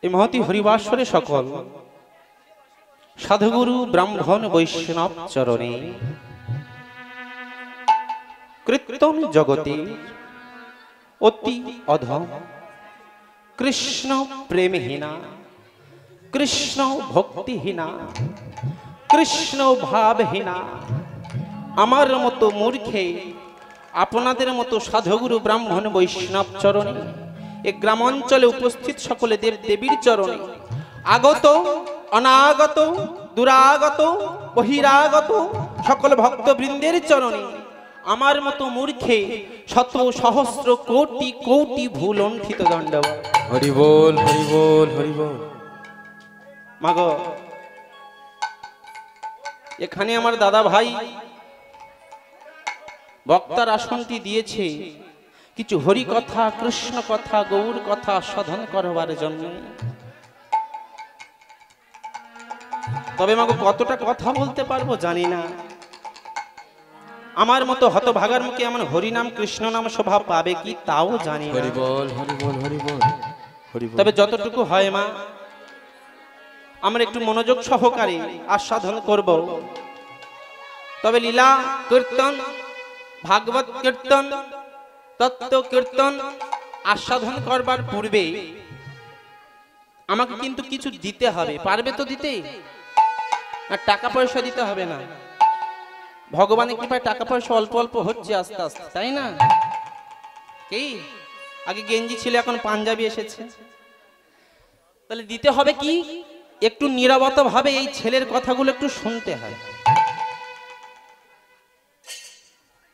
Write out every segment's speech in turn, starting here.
এই মহতি হরিবাসরে সকল সাধুগুরু ব্রাহ্মণ বৈষ্ণব চরণে কীর্তন জগতে অতি অধম কৃষ্ণ প্রেমহীনা, কৃষ্ণ ভক্তিহীনা, কৃষ্ণ ভাবহীনা আমার মতো মূর্খে আপনাদের মতো সাধুগুরু ব্রাহ্মণ বৈষ্ণব চরণে এই গ্রামাঞ্চলে উপস্থিত সকলে দেব দেবীর চরণে আগত অনাগত দুরাগত বহিরাগত সকল ভক্তবৃন্দের চরণে আমার মতো মূর্খে শত সহস্র কোটি কোটি ভুল লণ্ঠিত দণ্ডবত। হরি বল হরি বল হরি বল। মাগো, এখানে আমার দাদা ভাই বক্তার আসনটি দিয়েছে কিছু হরি কথা, কৃষ্ণ কথা, গৌর কথা সাধন করবার জন্য। তবে মাগো কতটা কথা বলতে পারবো জানি না। আমার মতো হতভাগার মুখে এমন হরিনাম কৃষ্ণ নাম শোভা পাবে কি তাও জানি না। হরি বল হরি বল হরি বল হরি বল। তবে যতটুকু হয় মা, আমরা একটু মনোযোগ সহকারে আস্বাদন করব। তবে লীলা কীর্তন, ভাগবত কীর্তন, তত্ত্ব কীর্তন আস্বাদন করবার পূর্বে আমাকে কিন্তু কিছু দিতে হবে। পারবে তো দিতে? আর টাকা পয়সা দিতে হবে না। ভগবানের কৃপায় টাকা পয়সা অল্প অল্প হচ্ছে আস্তে আস্তে, তাই না? কি আগে গেঞ্জি ছিল, এখন পাঞ্জাবি এসেছে। তাহলে দিতে হবে কি? একটু নীরবতা ভাবে এই ছেলের কথাগুলো একটু শুনতে হয়,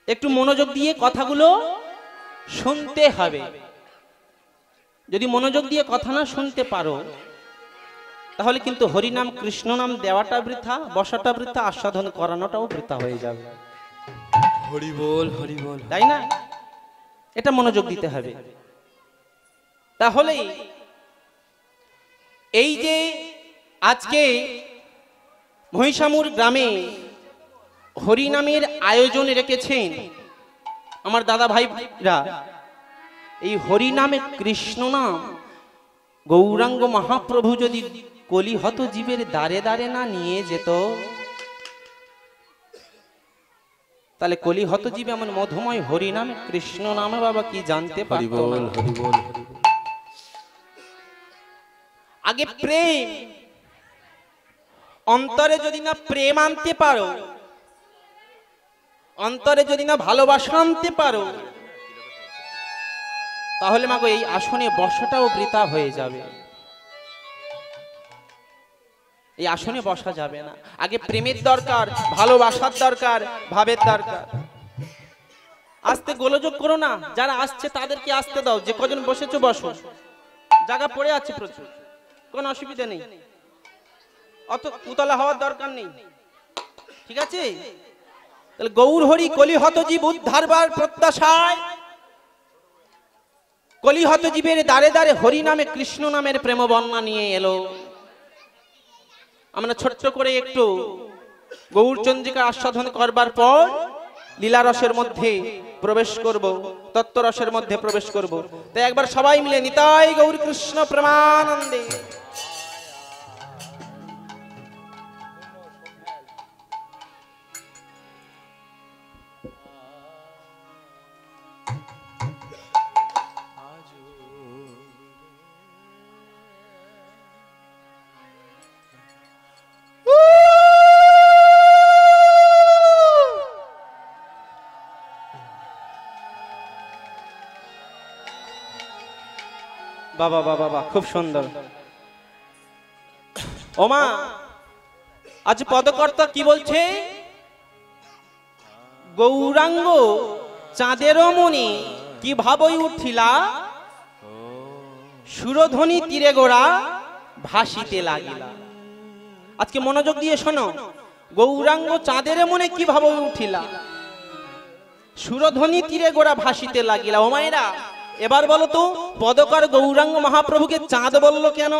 একটু মনোযোগ দিয়ে কথাগুলো শুনতে হবে। যদি মনোযোগ দিয়ে কথা না শুনতে পারো তাহলে কিন্তু হরিনাম কৃষ্ণ নাম দেওয়াটা বৃথা, বসাটা বৃথা, আস্বাদন করানোটাও বৃথা হয়ে যাবে। হরি বল হরি বল, তাই না? এটা মনোযোগ দিতে হবে। তাহলে এই যে আজকে মহিষামুর গ্রামে হরিনামের আয়োজন রেখেছেন আমার দাদা ভাইরা, এই হরিনামে কৃষ্ণ নাম গৌরাঙ্গ মহাপ্রভু যদি কলিহত জীবের দ্বারে দ্বারে না নিয়ে যেত, তাহলে কলিহত জীব এমন মধুময় হরিনামে কৃষ্ণ নামে বাবা কি জানতে পারত না। হরি বল হরি বল। আগে প্রেম, অন্তরে যদি না প্রেম আনতে পারো, অন্তরে যদি না ভালোবাসা আনতে পারো, তাহলে মাগো এই আসনে বসাটাও বৃথা হয়ে যাবে। এই আসনে বসা যাবে না। আগে প্রেমের দরকার, ভালোবাসার দরকার, ভাবের দরকার। আসতে গোলযোগ করো না, যারা আসছে তাদেরকে আসতে দাও। যে কজন বসেছো বসো, জায়গা পড়ে আছে প্রচুর, কোনো অসুবিধা নেই। অত উতলা হওয়ার দরকার নেই, ঠিক আছে? তাহলে গৌর হরি কলিহত জীব উদ্ধারবার প্রত্যাশায় কলিহত জীবের দ্বারে দ্বারে হরি নামে কৃষ্ণ নামের প্রেম বর্ণনা নিয়ে এলো। আমরা ছোট্ট করে একটু গৌরচন্দ্রিকা আস্বাদন করবার পর লীলা রসের মধ্যে প্রবেশ করব, তত্ত্ব রসের মধ্যে প্রবেশ করব। তাই একবার সবাই মিলে নিতাই গৌর কৃষ্ণ প্রেমানন্দে। বাবা বাবা বাবা, খুব সুন্দর। ওমা, আজ পদকর্তা কি বলছে? গৌরাঙ্গ চাঁদেরও মনে কি ভাবই উঠিলা, সুরধ্বনি তীরে গোড়া ভাসিতে লাগিলা। আজকে মনোযোগ দিয়ে শোনো। গৌরাঙ্গ চাঁদের মনে কি ভাবই উঠিলা, সুরধ্বনি তীরে গোড়া ভাসিতে লাগিলা। ও মায়েরা, এবার বলো তো, পদকর গৌরাঙ্গ মহাপ্রভুকে চাঁদ বললো কেন?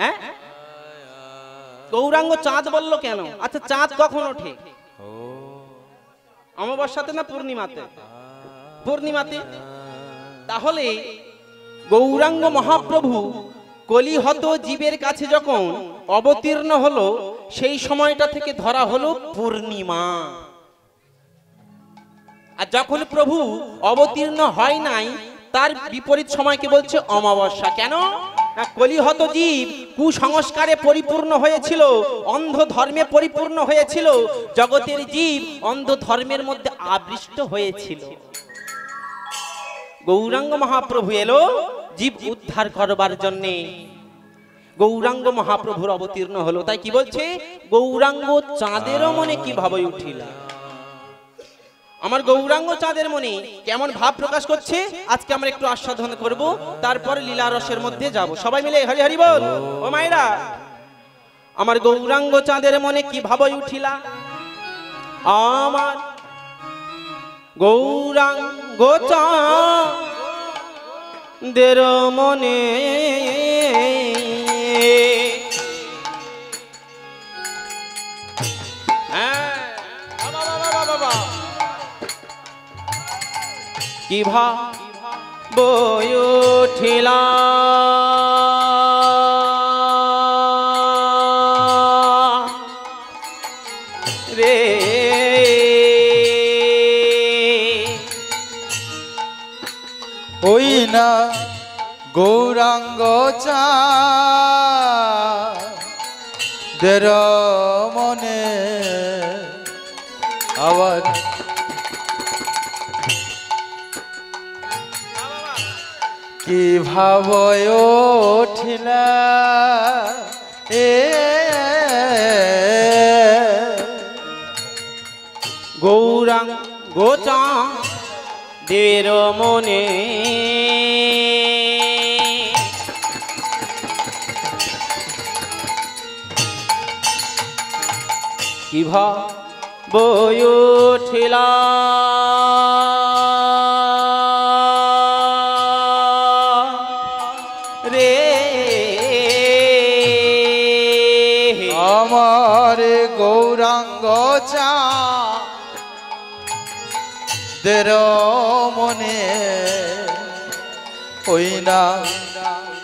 হ্যাঁ, গৌরাঙ্গ চাঁদ বললো কেন? আচ্ছা, চাঁদ কখন ওঠে? অমাবস্যাতে না পূর্ণিমাতে? পূর্ণিমাতে। তাহলে গৌরাঙ্গ মহাপ্রভু কলিহত জীবের কাছে যখন অবতীর্ণ হলো, সেই সময়টা থেকে ধরা হলো পূর্ণিমা। আর যখন প্রভু অবতীর্ণ হয় নাই, তার বিপরীত সময়কে বলছে অমাবস্যা। কেন? না, কলিহত জীব কুসংস্কারে পরিপূর্ণ হয়েছিল, অন্ধ ধর্মে পরিপূর্ণ হয়েছিল, জগতের জীব অন্ধ ধর্মের মধ্যে আবৃষ্ট হয়েছিল। গৌরাঙ্গ মহাপ্রভু এলো জীব উদ্ধার করবার জন্যে। গৌরাঙ্গ মহাপ্রভুর অবতীর্ণ হলো। তাই কি বলছে? গৌরাঙ্গ চাঁদেরও মনে কি ভাবে উঠিলা। আমার গৌরাঙ্গ চাঁদের মনে কেমন ভাব প্রকাশ করছে, আজকে আমরা একটু আস্বাদন করব, তারপর লীলা রসের মধ্যে যাব। সবাই মিলে হরি হরি বল। ও মায়েরা, আমার গৌরাঙ্গ চাঁদের মনে কি ভাবে উঠিলা। আমার গৌরাঙ্গ চাঁদের মনে কি ভাব উঠিলা রে। ওই না গৌরাঙ্গ চাঁদের মনে আবার কি ভাব উঠিলা এ গৌরাঙ্গ চাঁদের মনে কি ভাব উঠিলা রে। আমার গৌরাঙ্গ চাঁদের মনে ওই না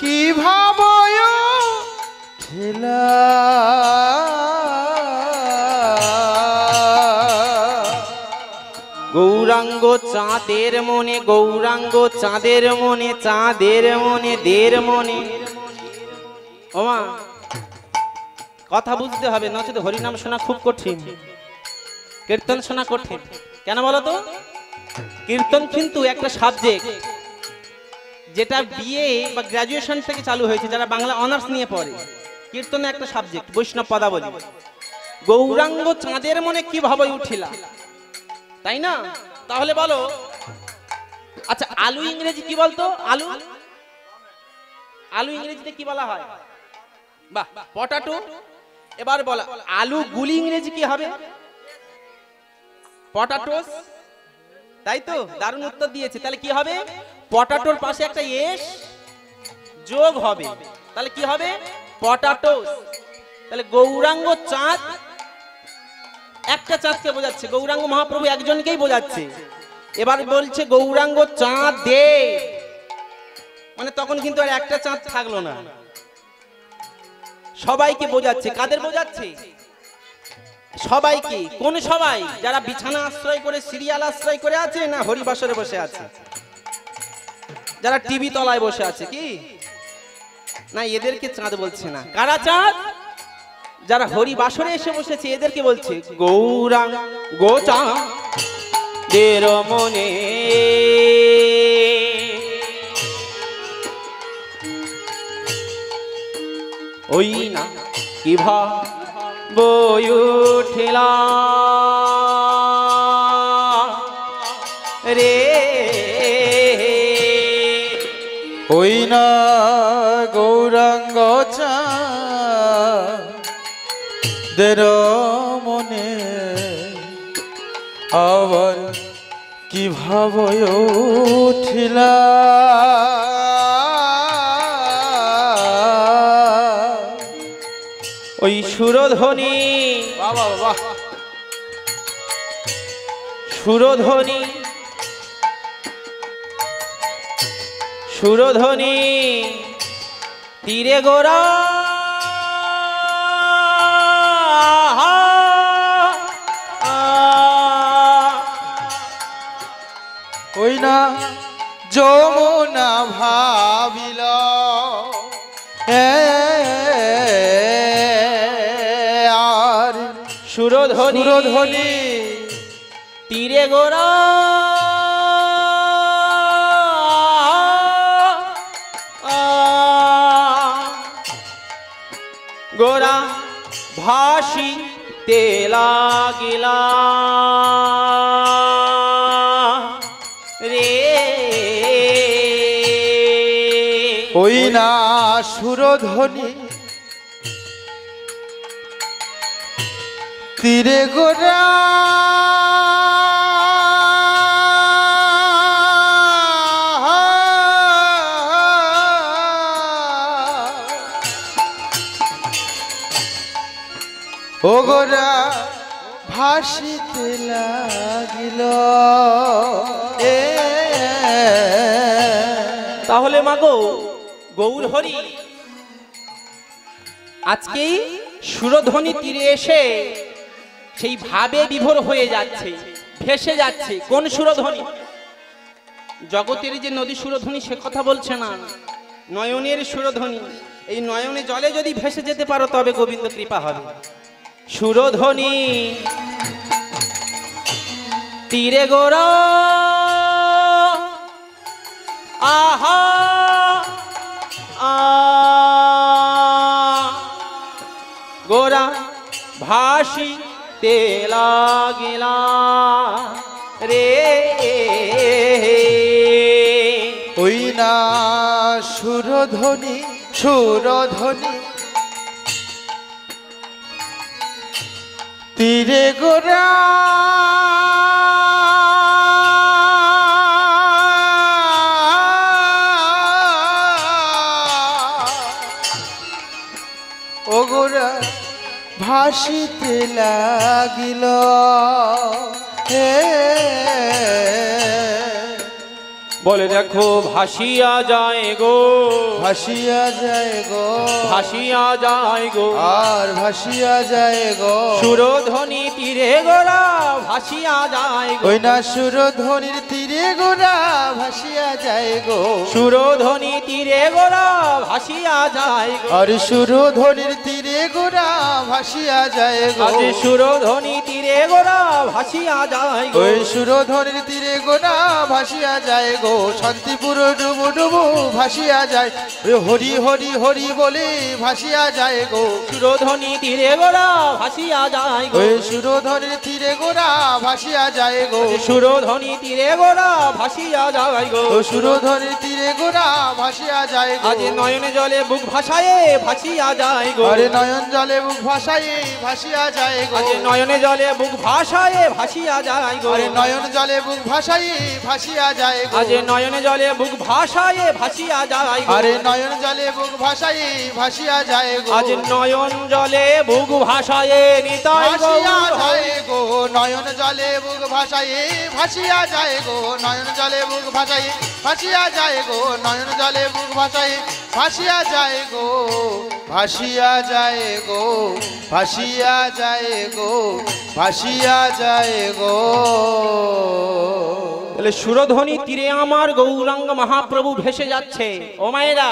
কি ভাব উঠিলা গৌরাঙ্গ চাঁদের মনে, গৌরাঙ্গ চাঁদের মনে, চাঁদের মনে, দের মনে। ওমা, কথা বুঝতে হবে, নচেত হরিনাম শোনা খুব কঠিন, কীর্তন শোনা কঠিন। কেন বলো তো? কীর্তন কিন্তু একটা সাবজেক্ট যেটা বিএ বা গ্রাজুয়েশন থেকে চালু হয়েছে, যারা বাংলা অনার্স নিয়ে পড়ে। কীর্তন একটা সাবজেক্ট, বৈষ্ণব পদাবলী। গৌরাঙ্গ চাঁদের মনে কি ভাবে উঠিলা, তাই না? তাহলে বলো, আচ্ছা আলু ইংরেজি কি বলতো? আলু, আলু ইংরেজিতে কি বলা হয়? বাহ, পটাটো। এবার বলা, আলু গুলি ইংরেজি কি হবে? পটাটোস। তাই তো, দারুণ উত্তর দিয়েছে। তাহলে কি হবে? পটাটোর পাশে একটা এস যোগ হবে, তাহলে কি হবে? পটাটোস। তাহলে গৌরাঙ্গ চাঁদ একটা চাঁদকে বোঝাচ্ছে, গৌরাঙ্গ মহাপ্রভু একজনকেই বোঝাচ্ছে। এবার বলছে গৌরাঙ্গ চাঁদ দে, মানে তখন কিন্তু আর একটা চাঁদ থাকলো না, সবাইকে বোঝাচ্ছে। কাদের বোঝাচ্ছে? সবাইকে। কোন সবাই? যারা বিছানা আশ্রয় করে, সিরিয়াল আশ্রয় করে আছে, না হরিবাসরে বসে আছে, যারা টিভি তলায় বসে আছে, কি না এদেরকে চাঁদ বলছে না। কারা চাঁদ? যারা হরিবাসরে এসে বসেছে, এদেরকে বলছে গৌরাঙ্গ চাঁদের মনে ওই না কি ভাব উঠিলা রে। ওই না গৌরাঙ্গ চাঁদের মনে আবার কি ভাব উঠিলা ওই সুরধ্বনি, বাবা বাবা, সুরধ্বনি সুরধ্বনি তীরে গোরা ওই না যমুনা ভাবিল আর সুরধ্বনি সুরধ্বনি তীরে গোরা গোরা ভাসিতে লাগিলা রে ওই না সুরধ্বনি তীরে গোরা ও গোরা ভাসিতে লাগিল তাহলে মাগো গৌর হরি আজকেই সুরধ্বনি তীরে এসে সেই ভাবে বিভোর হয়ে যাচ্ছে, ভেসে যাচ্ছে। কোন সুরধ্বনি? জগতের যে নদী সুরধ্বনি সে কথা বলছে না, নয়নের সুরধ্বনি। এই নয়নে জলে যদি ভেসে যেতে পারো তবে গোবিন্দ কৃপা হবে। সুরধ্বনি তীরে গোরা আহা গোরা ভাসিতে লাগিলা রে ওই না সুরধ্বনি সুরধ্বনি তীরে গোরা ও গোরা ভাসিতে লাগিল বলে দেখো ভাসিয়া যায় গো, ভাসিয়া যায় গো, ভাসিয়া যায় গো, আর ভাসিয়া যায় গো সুরধ্বনি তীরে গোরা ভাসিয়া যায় গো। ওই না সুরধ্বনির তীরে গোরা ভাসিয়া যায় গো, সুরধ্বনি তীরে গোরা ভাসিয়া যায় গো, আর সুরধ্বনির তীরে গোরা ভাসিয়া যায় গো, আজ সুরধ্বনি তীরে গোরা ভাসিয়া যায় গো, ওই সুরধ্বনির তীরে গোরা ভাসিয়া যায় গো, শান্তিপুর ডুবু ডুবু ভাসিয়া যায়, ওই হরি হরি হরি বলে ভাসিয়া যায় গো, সুরধ্বনি তীরে গোরা ভাসিয়া যায় গো, ওই সুরধ্বনির তীরে গোরা ভাসিয়া যায় গো, সুরধ্বনি তীরে গোরা ভাসিয়া যায় গো, ও সুরধ্বনির তীরে গোরা ভাসিয়া যায় গো, আজ নয়নে জলে বুক ভাসায়ে ভাসিয়া যায় গো, আরে নয়ন জলে বুক ভাসায় ভাসিয়া যায় গো, আজ নয়নে জলে বুক ভাসায়ে ভাসিয়া যায় গো, আরে নয়ন জলে বুক ভাসায় ভাসিয়া যায় গো, আজ নয়নে জলে বুক ভাসায়ে ভাসিয়া যায় গো, আরে নয়ন জলে বুক ভাসায় ভাসিয়া যায় গো, আজ নয়ন জলে বুক ভাসায়ে নিতাই ভাসিয়া গৌর যায় গো, নয়ন জলে বুক ভাসায় ভাসিয়া যায় গো, নয়ন জলে বুক ভাসায় ভাসিয়া যায় গো, নয়ন জলে বুক ভাসায় ভাসিয়া যায় গো, ভাসিয়া যায় গো, ভাসিয়া যায় গো, ভাসিয়া যায় গো। তাহলে সুরধ্বনি তীরে আমার গৌরাঙ্গ মহাপ্রভু ভেসে যাচ্ছে। ও মায়েরা,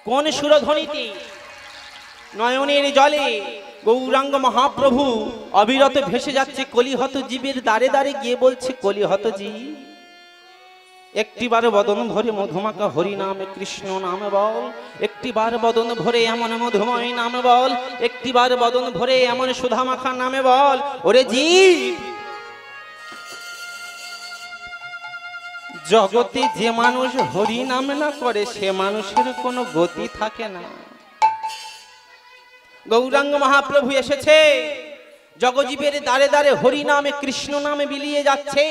কোন সুরধ্বনিতে? নয়নের জলে গৌরাঙ্গ মহাপ্রভু অবিরত ভেসে যাচ্ছে। কলিহত জীবের দ্বারে দ্বারে গিয়ে বলছে, কলিহত জীব একটিবার বদন ভরে মধুমাকা হরি নামে কৃষ্ণ নামে বল, একটিবার বদন ভরে এমন মধুময় নামে বল, একটিবার বদন ভরে এমন সুধামাখা নামে বল। ওরে জীব, জগতে যে মানুষ হরি নাম না করে সে মানুষের কোনো গতি থাকে না। গৌরাঙ্গ মহাপ্রভু এসেছে, জগজীবের দ্বারে দ্বারে হরি নামে কৃষ্ণ নামে বিলিয়ে যাচ্ছে।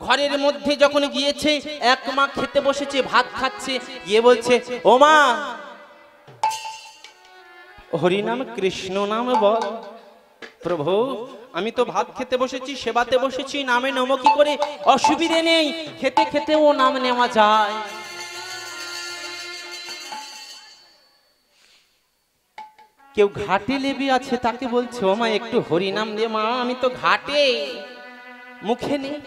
ঘরের মধ্যে যখন গিয়েছে, এক মা খেতে বসেছে, ভাত খাচ্ছে, গিয়ে বলছে, ও মা হরি নাম কৃষ্ণ নাম বল। প্রভু, আমি তো ভাত খেতে বসেছি, সেবাতে বসেছি, নামে নম কি করে? অসুবিধে নেই, খেতে খেতে ও নাম নেওয়া যায়। কেউ ঘাটে লেবে আছে, তাকে বলছে ও মা একটু হরিনাম দে মা, আমি তো ঘাটে, মুখে নেই,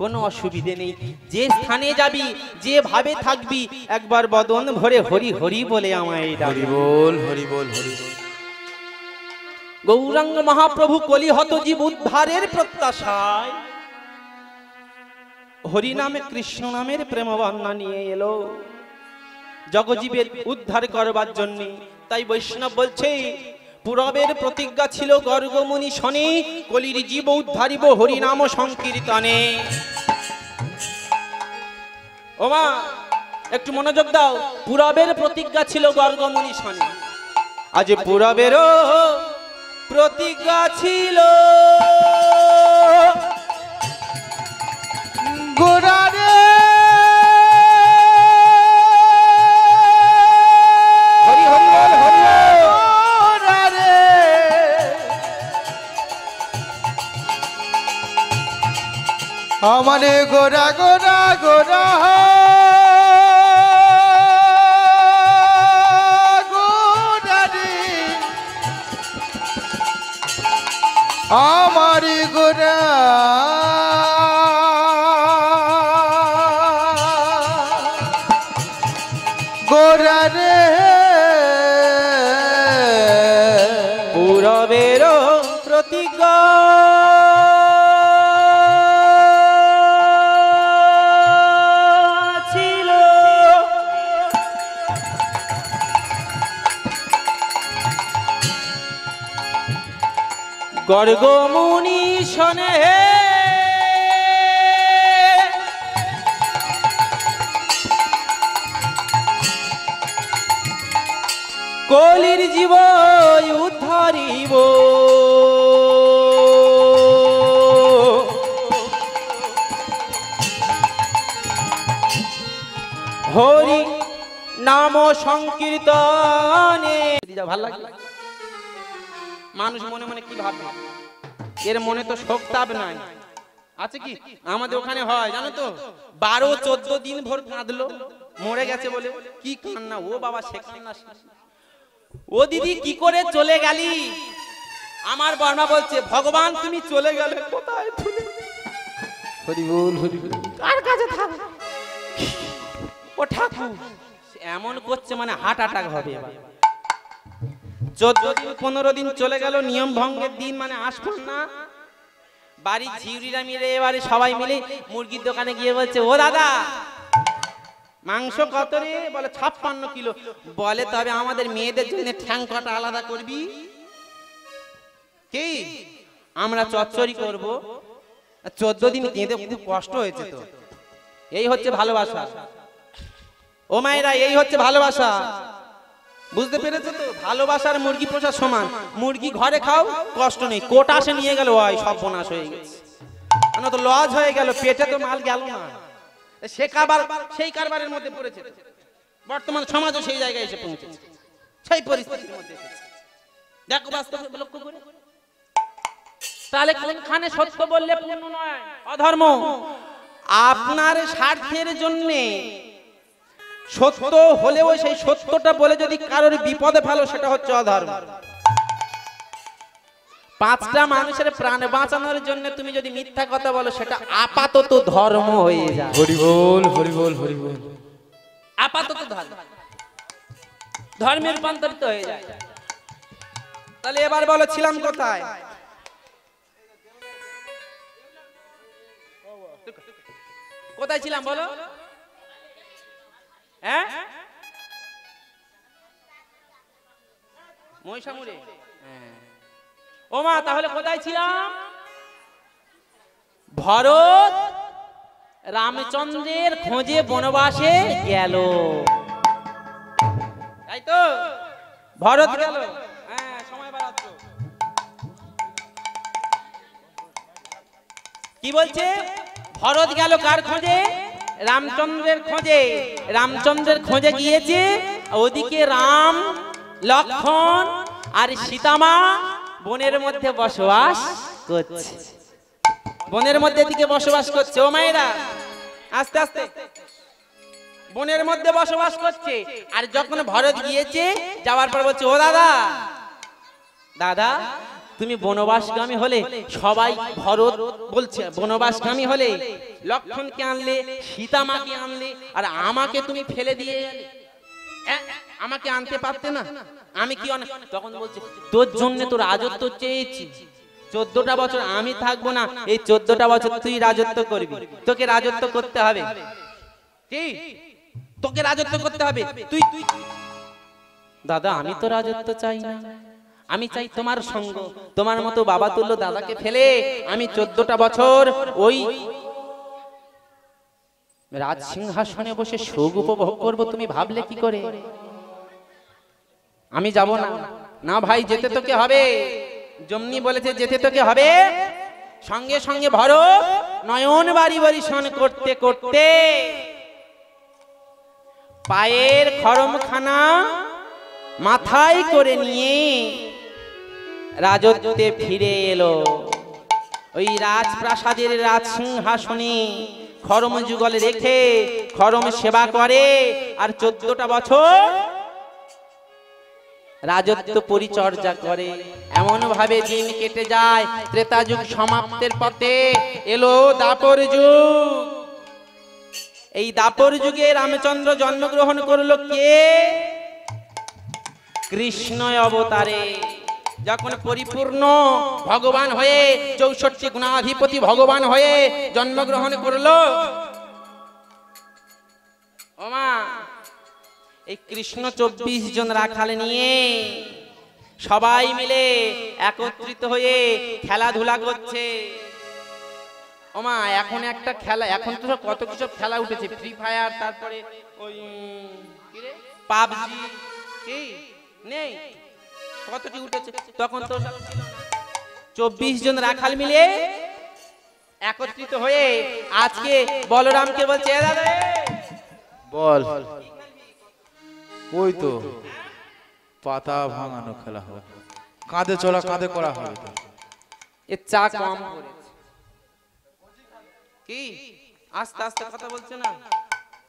কোনো অসুবিধে নেই। যে স্থানে যাবি, যে ভাবে থাকবি, একবার বদন ভরে হরি হরি বলে আমায় ডাকবি। হরি বল হরি বল হরি বল। গৌরাঙ্গ মহাপ্রভু কলিহত জীব উদ্ধারের প্রত্যাশায় হরি নামে কৃষ্ণ নামের প্রেম বর্ণনা নিয়ে এলো জগজীবের উদ্ধার করবার জন্য। তাই বৈষ্ণব বলছে পূরবের প্রতিজ্ঞা ছিল গর্গমুনি শনে, কলির জীব উদ্ধারিব হরি নাম সংকীর্তনে। ওমা একটু মনোযোগ দাও, পূরবের প্রতিজ্ঞা ছিল গর্গমুনি শনে, আজ পূরবেরও প্রতিজ্ঞা ছিল গোরারে হরি হরি বল হরি বল। গোরারে আমারে গোরা গোরা গোরা গোরারে আমারে গোরা গোরারে পূরবের প্রতিজ্ঞা ছিল গর্গমুনি শনে, কলির জীব উদ্ধারিব হরি নাম সংকীর্তনে। ভাল লাগে? মানুষ মনে মনে কি ভাববে, এর মনে তো শোক তাপ নাই, আছে কি? আমাদের ওখানে হয় জানো তো, 12-14 দিন ভোর কাঁদলো, মরে গেছে বলে। কি কান্না ও বাবা, সে কান্না। ও দিদি কি করে চলে গেলি? আমার বর্মা বলছে ভগবান তুমি চলে গেলে কোথায়, হরি বল হরি বল। কার কাছে থাকো? ও ঠাকুর এমন করছে মানে হার্ট অ্যাটাক হবে এবার। 14 দিন 15 দিন চলে গেল, নিয়ম ভঙ্গের দিন মানে আসবো না। বাড়ির ঝিউরিরা মিলে এবারে সবাই মিলে মুরগির দোকানে গিয়ে বলছে ও দাদা মাংস কত রে? বলে 56 কিলো। বলে তবে আমাদের মেয়েদের জন্য ঠ্যাং কটা আলাদা করবি কি? আমরা চচ্চড়ি করব। 14 দিন কেঁদে খুব কষ্ট হয়েছে তো। এই হচ্ছে ভালোবাসা ও মায়েরা, এই হচ্ছে ভালোবাসা। বুঝতে পেরেছো তো? ভালোবাসার মুরগি পোষা সমান। মুরগি ঘরে খাও কষ্ট নেই, কোটা আসে নিয়ে গেল ওই সব বোনাশ হয়ে গেছে, মানে তো লজ হয়ে গেল, পেটে তো মাল গেল না। সে কারবার, সেই কারবারের মধ্যে পড়েছে বর্তমান সমাজও, সেই জায়গায় এসে পৌঁছেছে, সেই পরিস্থিতির মধ্যে এসেছে। দেখো বাস্তবে লক্ষ্য করে। তাহলে কোনখানে সত্য বললে পূর্ণ নয়, অধর্ম। আপনার স্বার্থের জন্য সত্য হলেও সেই সত্যটা বলে যদি কারোর বিপদে ফেলো, সেটা হচ্ছে অধর্ম। 5টা মানুষের প্রাণ বাঁচানোর জন্য তুমি যদি মিথ্যা কথা বলো, সেটা আপাতত ধর্ম হয়ে যায়। হরি বল হরি বল হরি বল। আপাতত ধর্ম, ধর্মের রূপান্তরিত হয়ে যায়। তাহলে এবার বলো ছিলাম কোথায়? কোথায় ছিলাম বলো? হ্যাঁ, মহিষামুড়ে। ও মা তাহলে কোথায় ছিলাম? ভরত রামচন্দ্রের খোঁজে বনবাসে গেল, তাই তো? ভরত গেল, হ্যাঁ সময় বাড়াচ্ছ। কি বলছে? ভরত গেল কার খোঁজে? রামচন্দ্রের খোঁজে। রামচন্দ্রের খোঁজে গিয়েছে, ওদিকে রাম লক্ষ্মণ আর সীতামা বনের মধ্যে বসবাস করছে। বনের মধ্যে দিকে বসবাস করছে। ও মায়েরা আস্তে আস্তে বনের মধ্যে বসবাস করছে। আর যখন ভরত গিয়েছে, যাওয়ার পর বলছে ও দাদা দাদা তুমি বনবাসগামী হলে সবাই ভরত বলছে, বনবাসগামী হলে লক্ষ্মণকে আনলে, সীতা মাকে আনলে, আর আমাকে তুমি ফেলে দিয়ে গেলে। আমাকে আনতে পারতে না? আমি কি তখন বলছে তোর জন্য তো রাজত্ব চেয়েছি, 14টা বছর আমি থাকবো না, এই 14টা বছর তুই রাজত্ব করবি, তোকে রাজত্ব করতে হবে। কি তোকে রাজত্ব করতে হবে? তুই দাদা আমি তো রাজত্ব চাই না, আমি চাই তোমার সঙ্গ। তোমার মতো বাবা তুল্য দাদাকে ফেলে আমি 14টা বছর ওই রাজ সিংহাসনে বসে সুখ উপভোগ করবো, তুমি ভাবলে কি করে? আমি যাব না। না ভাই যেতে তোকে হবে, যেমনি বলেছে যেতে তোকে হবে। সঙ্গে সঙ্গে ভরত নয়ন বাড়ি বরিশন করতে করতে পায়ের খরমখানা মাথায় করে নিয়ে রাজত্বে ফিরে এলো। ওই রাজপ্রাসাদের রাজ সিংহাসনে খরম যুগল রেখে খরম সেবা করে, আর 14টা বছর রাজত্ব পরিচর্যা করে। এমন ভাবে দিন কেটে যায়। ত্রেতা যুগ সমাপ্তের পথে এলো দাপর যুগ। এই দাপর যুগে রামচন্দ্র জন্মগ্রহণ করলো কে? কৃষ্ণ অবতারে। যখন পরিপূর্ণ ভগবান হয়ে 64 গুণাধিপতি ভগবান হয়ে জন্মগ্রহণ করলো, ওমা এই কৃষ্ণ 24 জন রাখাল নিয়ে সবাই মিলে একত্রিত হয়ে খেলাধুলা করছে। ওমা এখন একটা খেলা, এখন তো কত কিছু খেলা উঠেছে, ফ্রি ফায়ার, তারপরে ওই পাবজি, কি নেই কত কি উঠেছে, তখন তো 24 জন রাখাল মিলে একত্রিত হয়ে আজকে বলরামকে বলছে দাদা বল। ওই তো পাতা ভাঙানো খেলা হবে, কাঁধে চলা কাঁধে করা হবে। এ চা কম করেছে কি? আস্তে আস্তে কথা বলছে না,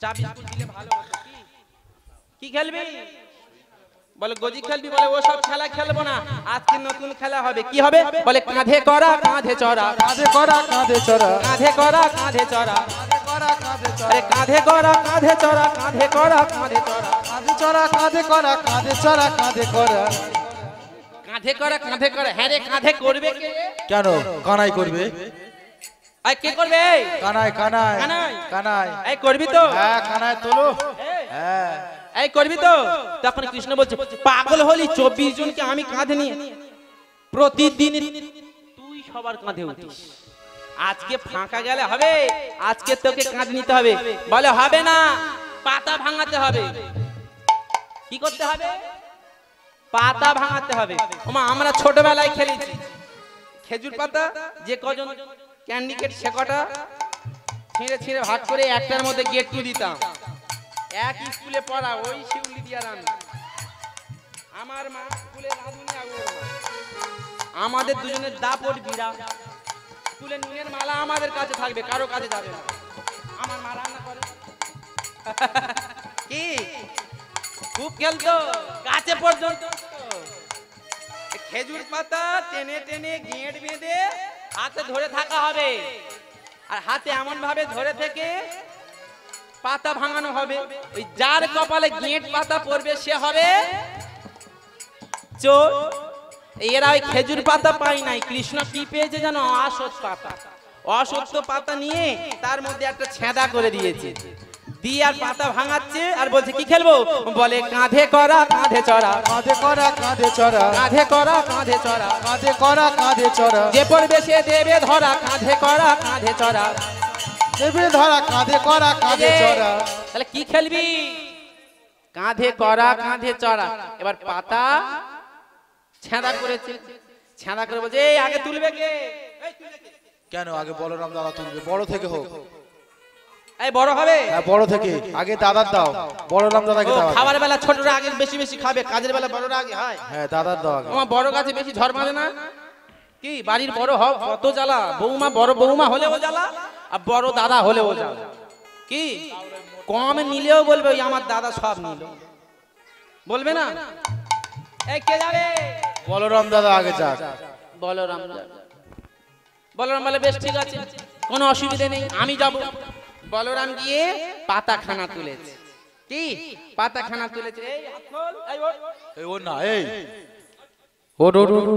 চা বিস্কুট দিলে ভালো হতো। কি খেলবি? বলে গজি খেলবি? বলে ও সব খেলা খেলবো না, আজকে নতুন খেলা হবে। কি হবে? বলে কাঁধে করা কাঁধে চড়া, কাঁধে করা কাঁধে চড়া, কাঁধে করা কাঁধে চড়া, আরে কাঁধে করা কাঁধে চড়া, কাঁধে করা কাঁধে চড়া, কাঁধে চড়া কাঁধে করা, কাঁধে চড়া কাঁধে করা, কাঁধে করা কাঁধে করা। হ্যাঁ রে, কাঁধে করবে কে? কেন কানাই করবে? এই কে করবে? কানাই কানাই কানাই কানাই। এই করবি তো? হ্যাঁ কানাই তোলো। হ্যাঁ এই করবি তো? তখন কৃষ্ণ বলছে পাগল হলি, 24 জনকে আমি কাঁধে নিয়ে প্রতিদিন তুই সবার কাঁধে উঠিস, আজকে ফাঁকা গেলে হবে? আজকে তোকে কাঁধে নিতে হবে। বলে হবে না, পাতা ভাঙাতে হবে। কি করতে হবে? পাতা ভাঙাতে হবে। ওমা আমরা ছোটবেলায় খেলেছি খেজুর পাতা, যে কজন ক্যান্ডিকেট সে কটা ছিঁড়ে ছিঁড়ে ভাগ করে একটার মধ্যে গেট্টু দিতাম। এক স্কুলে পড়া, ওই শিউলি দিয়া রান। আমার মা স্কুলে রাঁধুনি, আমাদের দুজনের দাপট বিরা। স্কুলে নুনের মালা আমাদের কাছে থাকবে, কারো কাছে যাবে না। আমার মা রান্না করে। কি খুব খেলতো, গাছে পর্যন্ত খেজুর পাতা টেনে টেনে গেঁট বেঁধে হাতে ধরে থাকা হবে, আর হাতে এমন ভাবে ধরে থেকে পাতা ভাঙানো হবে। ওই যার কপালে গেঁট পাতা পড়বে সে হবে চোর। এরা ওই খেজুর পাতা পায় নাই, কৃষ্ণ কি পেয়েছে জানো? অসৎ পাতা। অসত্য পাতা নিয়ে তার মধ্যে একটা ছেঁদা করে দিয়েছে, দিয়ে আর পাতা ভাঙাচ্ছে আর বলছে কি খেলবো? বলে কাঁধে করা কাঁধে চড়া, কাঁধে করা কাঁধে চড়া, কাঁধে করা কাঁধে চড়া, কাঁধে করা কাঁধে চড়া, যে পড়বে সে দেবে ধরা, কাঁধে করা কাঁধে চড়া, দেবে ধরা, কাঁধে করা কাঁধে চড়া। তাহলে কি খেলবি? কাঁধে করা কাঁধে চড়া। এবার পাতা ছেঁদা করেছে, ছেঁদা করে বলছে এই আগে তুলবে কে? কেন আগে বলরাম দাদা তুলবে? বড় থেকে হোক। এই বড় হবে? হ্যাঁ বড় থেকে। আগে দাদার দাও, বলরাম দাদাকে দাও। খাবার বেলা ছোটরা আগে বেশি বেশি খাবে, কাজের বেলা বড়রা আগে হয়। হ্যাঁ দাদার দাও আগে। আমার বড় কাছে বেশি ঝড় মারে না কি? বাড়ির বড় হও কত জ্বালা, বৌমা বড় বৌমা হলেও জ্বালা, আর বড় দাদা হলেও জ্বালা। কি কম নিলেও বলবে ওই আমার দাদা সব নিল, বলবে না? এই কে যাবে? বলরাম দাদা আগে যাক। বলরাম যাবে। বলরাম বলে বেশ ঠিক আছে, কোনো অসুবিধা নেই, আমি যাব। বলরাম গিয়ে পাতাখানা তুলেছে। কি পাতাখানা তুলেছে? এই হাত খোল, এই ওঠ। এই ও না, এই ওঠ ওঠ ওঠ।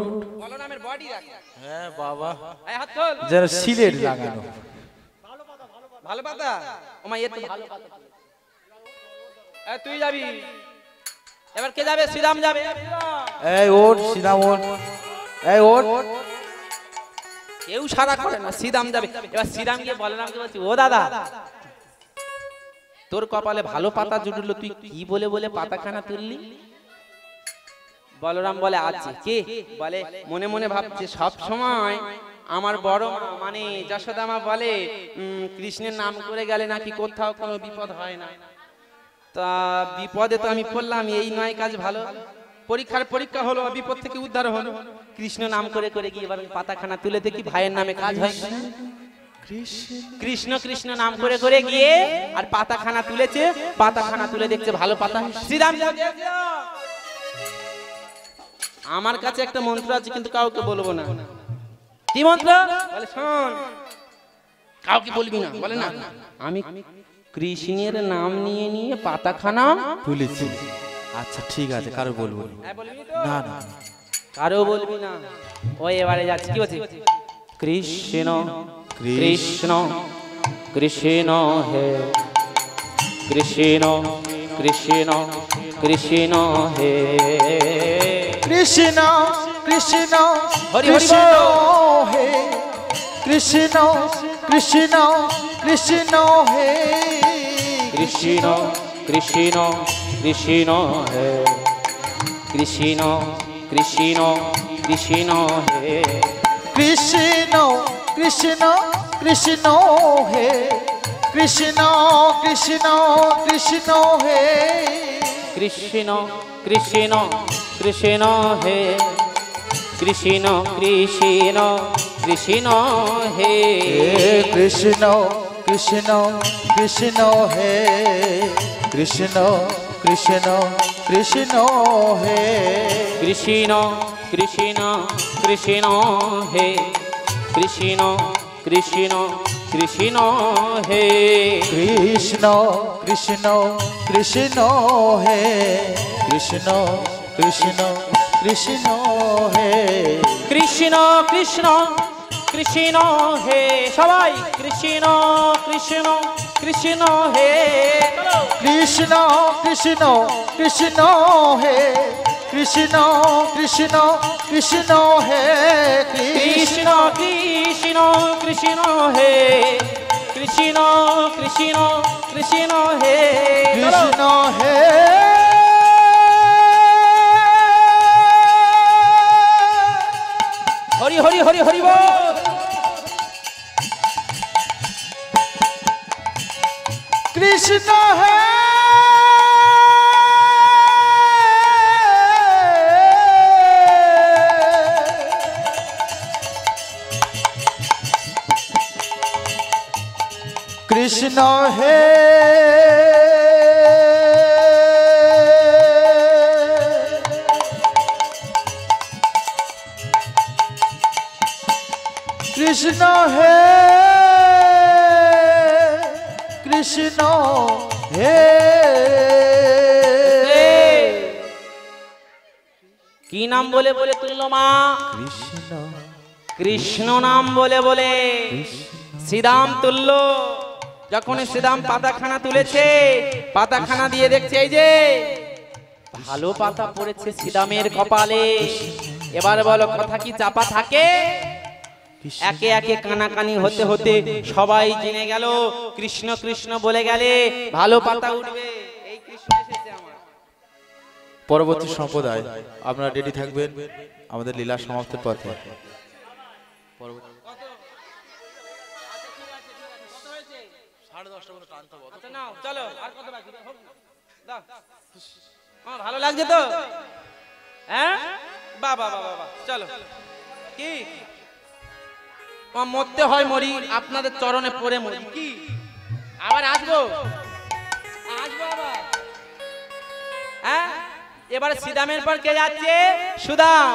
বলরামের বডি রাখে। হ্যাঁ বাবা, এই হাত খোল। যেন সিলেট লাগানো। ভালো পাতা? ওমা এ তো ভালো পাতা। এই তুই যাবি। এবার কে যাবে? শ্রীরাম যাবে। এই ওঠ সিধা ওঠ, এই ওঠ। কেউ সারা করে না, শ্রীরাম যাবে। এবার শ্রীরাম গিয়ে বলরামকে বলছে, ও দাদা, তোর কপালে ভালো পাতা জুটলো, তুই কি বলে বলে পাতাখানা তুললি? বলরাম বলে আছে। কে? বলে মনে মনে ভাবছে সব সময় আমার বড় মা মানে যশোদা মা বলে কৃষ্ণের নাম করে গেলে নাকি কোথাও কোনো বিপদ হয় না। তা বিপদে তো আমি পড়লাম, এই নয় কাজ ভালো। পরীক্ষা হলো, বিপদ থেকে উদ্ধার হলো। কৃষ্ণ নাম করে করে গিয়ে এবার পাতাখানা তুলে দেখি ভাইয়ের নামে কাজ হয়। কৃষ্ণ কৃষ্ণ নাম করে করে গিয়ে আর পাতাখানা তুলেছে। পাতাখানা তুলে দেখছে ভালো পাতা। শ্রীরাম আমার কাছে একটা মন্ত্র আছে, কিন্তু কাউকে বলবো না। কি মন্ত্র? বলে শোন, কাউকে বলবি না। বলে না, আমি কৃষ্ণের নাম নিয়ে নিয়ে পাতাখানা তুলেছি। আচ্ছা ঠিক আছে, কারো বলবো না। না না, কারো বলবি না। ওই এবারে যাচ্ছে, কি বলছে? কৃষ্ণ কৃষ্ণ কৃষ্ণ হে কৃষ্ণ কৃষ্ণ কৃষ্ণ হে কৃষ্ণ কৃষ্ণ হরি হরি কৃষ্ণ বল। হে কৃষ্ণ কৃষ্ণ কৃষ্ণ হে কৃষ্ণ কৃষ্ণ কৃষ্ণ হে কৃষ্ণ কৃষ্ণ কৃষ্ণ হে কৃষ্ণ কৃষ্ণ কৃষ্ণ হে কৃষ্ণ কৃষ্ণ কৃষ্ণ হে কৃষ্ণ কৃষ্ণ কৃষ্ণ হে কৃষ্ণ কৃষ্ণ কৃষ্ণ হে কৃষ্ণ কৃষ্ণ কৃষ্ণ হে কৃষ্ণ কৃষ্ণ কৃষ্ণ হে কৃষ্ণ কৃষ্ণ কৃষ্ণ হে কৃষ্ণ কৃষ্ণ কৃষ্ণ হে কৃষ্ণ কৃষ্ণ কৃষ্ণ হে কৃষ্ণ কৃষ্ণ কৃষ্ণ হে কৃষ্ণ কৃষ্ণ কৃষ্ণ হে সবাই কৃষ্ণ কৃষ্ণ কৃষ্ণ হে কৃষ্ণ কৃষ্ণ কৃষ্ণ হে কৃষ্ণ কৃষ্ণ কৃষ্ণ হে কৃষ্ণ কৃষ্ণ কৃষ্ণ হে কৃষ্ণ কৃষ্ণ কৃষ্ণ হে কৃষ্ণ হে হরি হরি হরি হরি বল। কৃষ্ণ হে কৃষ্ণ হে কৃষ্ণ হে কৃষ্ণ হে কি নাম বলে বলে তুললো মা? কৃষ্ণ কৃষ্ণ নাম বলে বলে শ্রীরাম তুললো। যখন শ্রীরাম পাতাখানা তুলেছে, পাতাখানা দিয়ে দেখছে এই যে ভালো পাতা পড়েছে শ্রীরামের কপালে। এবার বলো, কথা কি চাপা থাকে? একে একে কানাকানি হতে হতে সবাই জেনে গেল কৃষ্ণ কৃষ্ণ বলে গেলে ভালো পাতা উঠবে। এই কৃষ্ণ এসেছে আমার। পরবর্তী সম্প্রদায় আপনারা রেডি থাকবেন আমাদের লীলা সমাপ্তির পথে। আচ্ছা নাও, চলো, আর কত বাকি? হোক, দাও। ভালো লাগছে তো? হ্যাঁ, বাহ বাহ বাহ বাহ, চলো। কি মরতে হয় মরি, আপনাদের চরণে পড়ে মরি। কি আবার আসবো? আসবো আবার। হ্যাঁ, এবারে শ্রীরামের পর কে যাচ্ছে? সুদাম।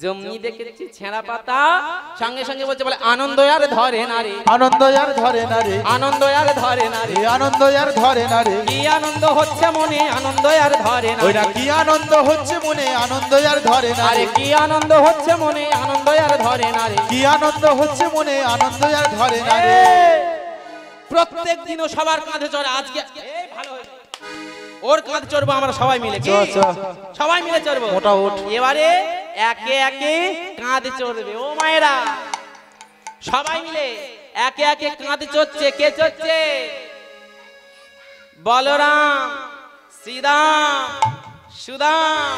জমনি দেখেছি ছেঁড়া পাতা, সঙ্গে সঙ্গে বলছে বলে আনন্দ আর ধরে না রে, আনন্দ আর ধরে না রে, আনন্দ আর ধরে না রে, আনন্দ আর ধরে না রে, কি আনন্দ হচ্ছে মনে, আনন্দ আর ধরে না, ওইটা কি আনন্দ হচ্ছে মনে, আনন্দ আর ধরে না আরে রে, কি আনন্দ হচ্ছে মনে, আনন্দ আর ধরে না রে, কি আনন্দ হচ্ছে মনে, আনন্দ আর ধরে না রে। প্রত্যেক দিনও সবার কাঁধে চড়ে, আজকে এই ভালো হয়েছে, ওর কাঁধে চড়বো আমরা সবাই মিলে, কি? সবাই মিলে চড়বো, মোটা উঠ। এবারে একে একে কাঁধে চড়বে। ও মায়েরা সবাই মিলে একে একে কাঁধে চড়ছে। কে চড়ছে? বলরাম, শ্রীরাম, সুদাম,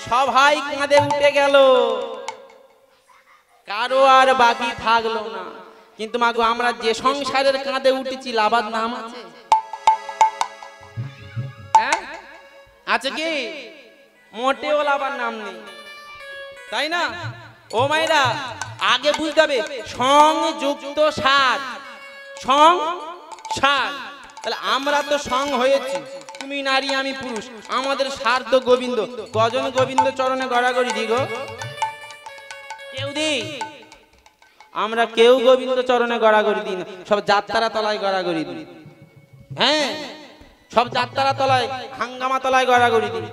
সবাই কাঁধে উঠে গেল, কারো আর বাকি থাকলো না। কিন্তু মাগো আমরা যে সংসারের কাঁধে উঠেছি লাভার নাম আছে? হ্যাঁ আছে কি? মোটেও লাভার নাম নেই, তাই না? ও মাইরা আগে বুঝতে হবে সংযুক্ত সার, সংসার। তাহলে আমরা তো সং হয়েছি, তুমি নারী আমি পুরুষ, আমাদের সার তো গোবিন্দ। কজন গোবিন্দ চরণে গড়াগড়ি দিগো? কেউ দি? আমরা কেউ গোবিন্দ চরণে গড়াগড়ি দিই না, সব যাত্রারা তলায় গড়াগড়ি দিই। হ্যাঁ, সব যাত্রারা তলায়, হাঙ্গামা তলায় গড়াগড়ি দিই।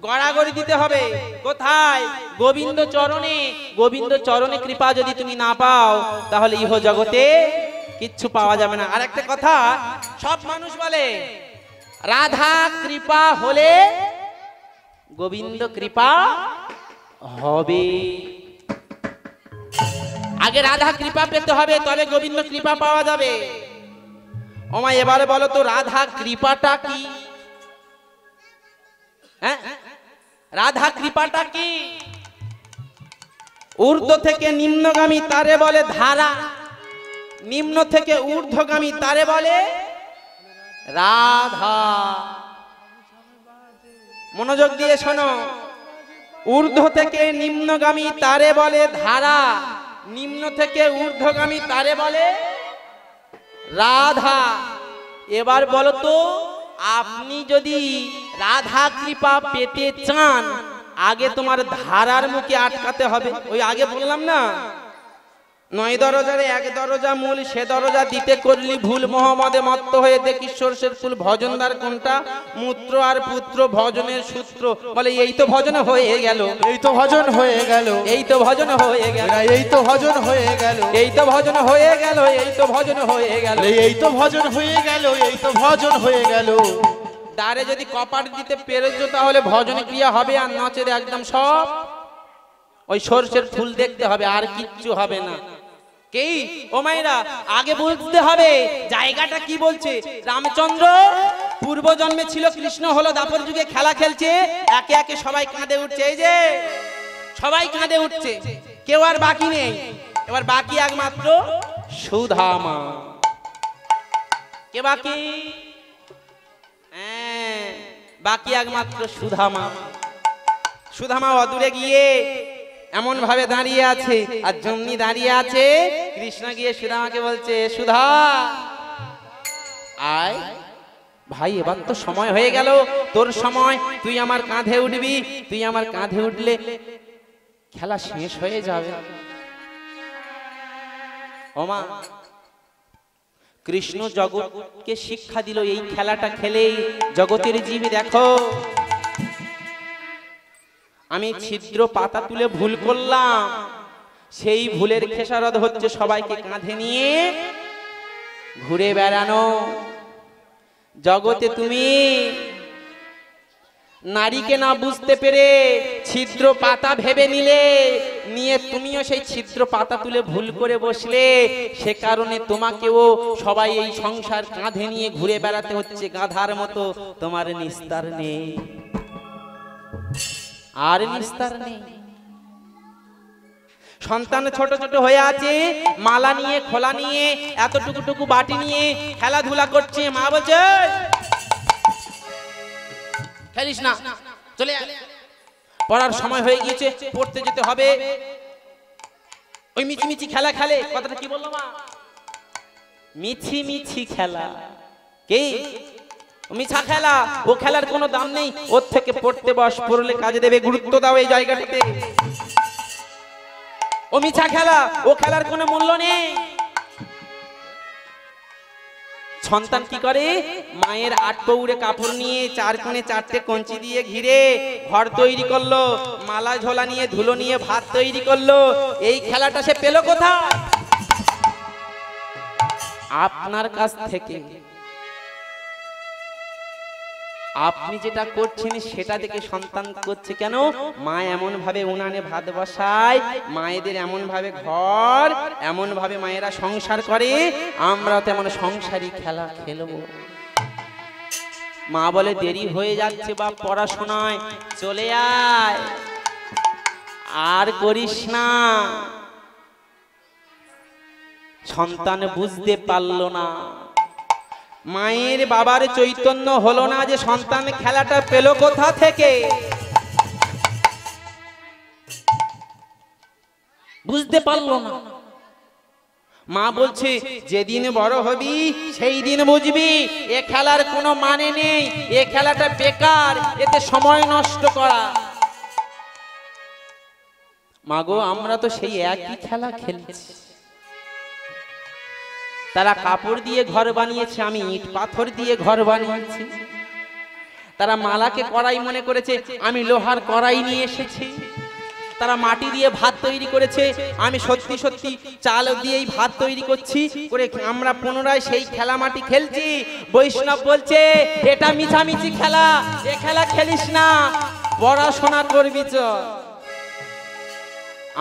গড়াগড়ি দিতে হবে কোথায়? গোবিন্দ চরণে। গোবিন্দ চরণে কৃপা যদি তুমি না পাও, তাহলে ইহ জগতে কিচ্ছু পাওয়া যাবে না। আর একটা কথা সব মানুষ বলে, রাধা কৃপা হলে গোবিন্দ কৃপা হবে। আগে রাধা কৃপা পেতে হবে, তবে গোবিন্দ কৃপা পাওয়া যাবে। ওমা এবারে বলো তো রাধা কৃপাটা কি? হ্যাঁ, রাধা কৃপাটা কি? ঊর্ধ্ব থেকে নিম্নগামী তারে বলে ধারা, নিম্ন থেকে ঊর্ধ্বগামী তারে বলে রাধা। মনোযোগ দিয়ে শোনো, ঊর্ধ্ব থেকে নিম্নগামী তারে বলে ধারা, নিম্ন থেকে ঊর্ধ্বগামী তারে বলে রাধা। এবার বলো তো, আপনি যদি রাধা কৃপা পেতে চান, আগে তোমার ধারার মুখে আটকাতে হবে। ওই আগে বললাম না, 9 দরজারে 1 দরজা মূল, সে দরজা দিতে করলি ভুল, মোহাম্মদে মত্ত হয়ে দেখি সরষের ফুল, ভজনদার কোনটা? মূত্র আর পুত্র, ভজনের সূত্র। বলে এই তো ভজন হয়ে গেল, এই তো ভজন হয়ে গেল, এই তো ভজন হয়ে গেল, এই তো ভজন হয়ে গেল, এই তো ভজন হয়ে গেল, এই তো ভজন হয়ে গেল, এই তো ভজন হয়ে গেল, এই তো ভজন হয়ে গেল। দ্বারে যদি কপাট দিতে পেরেছো, তাহলে ভজন ক্রিয়া হবে, আর নচের একদম সব ওই সরষের ফুল দেখতে হবে, আর কিচ্ছু হবে না। কি ও মায়েরা, আগে বুঝতে হবে জায়গাটা কি বলছে। রামচন্দ্র পূর্ব জন্মে ছিল, কৃষ্ণ হলো দাপর যুগে, খেলা খেলছে, একে একে সবাই কাঁধে উঠছে। এই যে সবাই কাঁধে উঠছে, কেউ আর বাকি নেই। এবার বাকি একমাত্র সুধামা। কে বাকি? হ্যাঁ, বাকি একমাত্র সুধামা। সুধামা অদূরে গিয়ে এমন ভাবে দাঁড়িয়ে আছে, আর জমনি দাঁড়িয়ে আছে। কৃষ্ণ গিয়ে সুধামাকে বলছে, সুধা আয় ভাই, এবার তো সময় হয়ে গেল, তোর সময়, তুই আমার কাঁধে উঠবি। তুই আমার কাঁধে উঠলে খেলা শেষ হয়ে যাবে। ওমা, কৃষ্ণ জগৎকে শিক্ষা দিল, এই খেলাটা খেলেই জগতের জীব দেখো, আমি ছিদ্র পাতা তুলে ভুল করলাম, সেই ভুলের খেসারত হচ্ছে সবাইকে কাঁধে নিয়ে ঘুরে বেড়ানো। জগতে তুমি নারীকে না বুঝতে পেরে ছিদ্র পাতা ভেবে নিলে, নিয়ে তুমিও সেই ছিদ্র পাতা তুলে ভুল করে বসলে, সে কারণে তোমাকেও সবাই এই সংসার কাঁধে নিয়ে ঘুরে বেড়াতে হচ্ছে গাধার মতো। তোমার নিস্তার নেই, আর নিস্তার নেই। সন্তান ছোট ছোট হয়ে আছে, মালা নিয়ে, খোলা নিয়ে, এতটুকু বাটি নিয়ে খেলাধুলা করছে। মা বলছে খেলিস না, চলে আয়, পড়ার সময় হয়ে গিয়েছে, পড়তে যেতে হবে। ওই মিছিমিছি খেলা খেলে, কথাটা কি বললো মা? মিছিমিছি খেলা। কি মিছা খেলা? ও খেলার কোনো দাম নেই, ওর থেকে পড়তে বস, পড়লে কাজে দেবে। গুরুত্ব দাও এই জায়গাটাতে। ও মিছা খেলা, ও খেলার কোনো মূল্য নেই। সন্তান কি করে, মায়ের আটপৌরে কাপড় নিয়ে চার কোণে চারটে কঞ্চি দিয়ে ঘিরে ঘর তৈরি করলো, মালা ঝোলা নিয়ে ধুলো নিয়ে ভাত তৈরি করলো। এই খেলাটা সে পেল কোথায়? আপনার কাছ থেকে। আপনি যেটা করছেন সেটা দেখে সন্তান করছে। কেন? মা এমন ভাবে উনানে ভাত বসায়, মায়েদের এমন ভাবে ঘর, এমন ভাবে মায়েরা সংসার করে, আমরা তেমন সংসারী খেলা খেলবো। মা বলে দেরি হয়ে যাচ্ছে বা পড়াশোনায়, চলে আয়, আর করিস না। সন্তান বুঝতে পারল না, মায়ের বাবার চৈতন্য হলো না যে সন্তান খেলাটা পেল কোথা থেকে, বুঝতে পারলো না। মা বলছে যেদিন বড় হবি সেই দিন বুঝবি এ খেলার কোনো মানে নেই, এ খেলাটা বেকার, এতে সময় নষ্ট করা। মাগো, আমরা তো সেই একই খেলা খেলছি। তারা কাপড় দিয়ে ঘর বানিয়েছে, আমি ইট পাথর দিয়ে ঘর বানিয়েছি। তারা মালাকে কড়াই মনে করেছে, আমি লোহার কড়াই নিয়ে এসেছি। তারা মাটি দিয়ে ভাত তৈরি করেছে, আমি সত্যি সত্যি চাল দিয়েই ভাত তৈরি করছি করে আমরা পুনরায় সেই খেলা মাটি খেলছি। বৈষ্ণব বলছে এটা মিছামিছি খেলা, এ খেলা খেলিস না, পড়াশোনা করবি চ।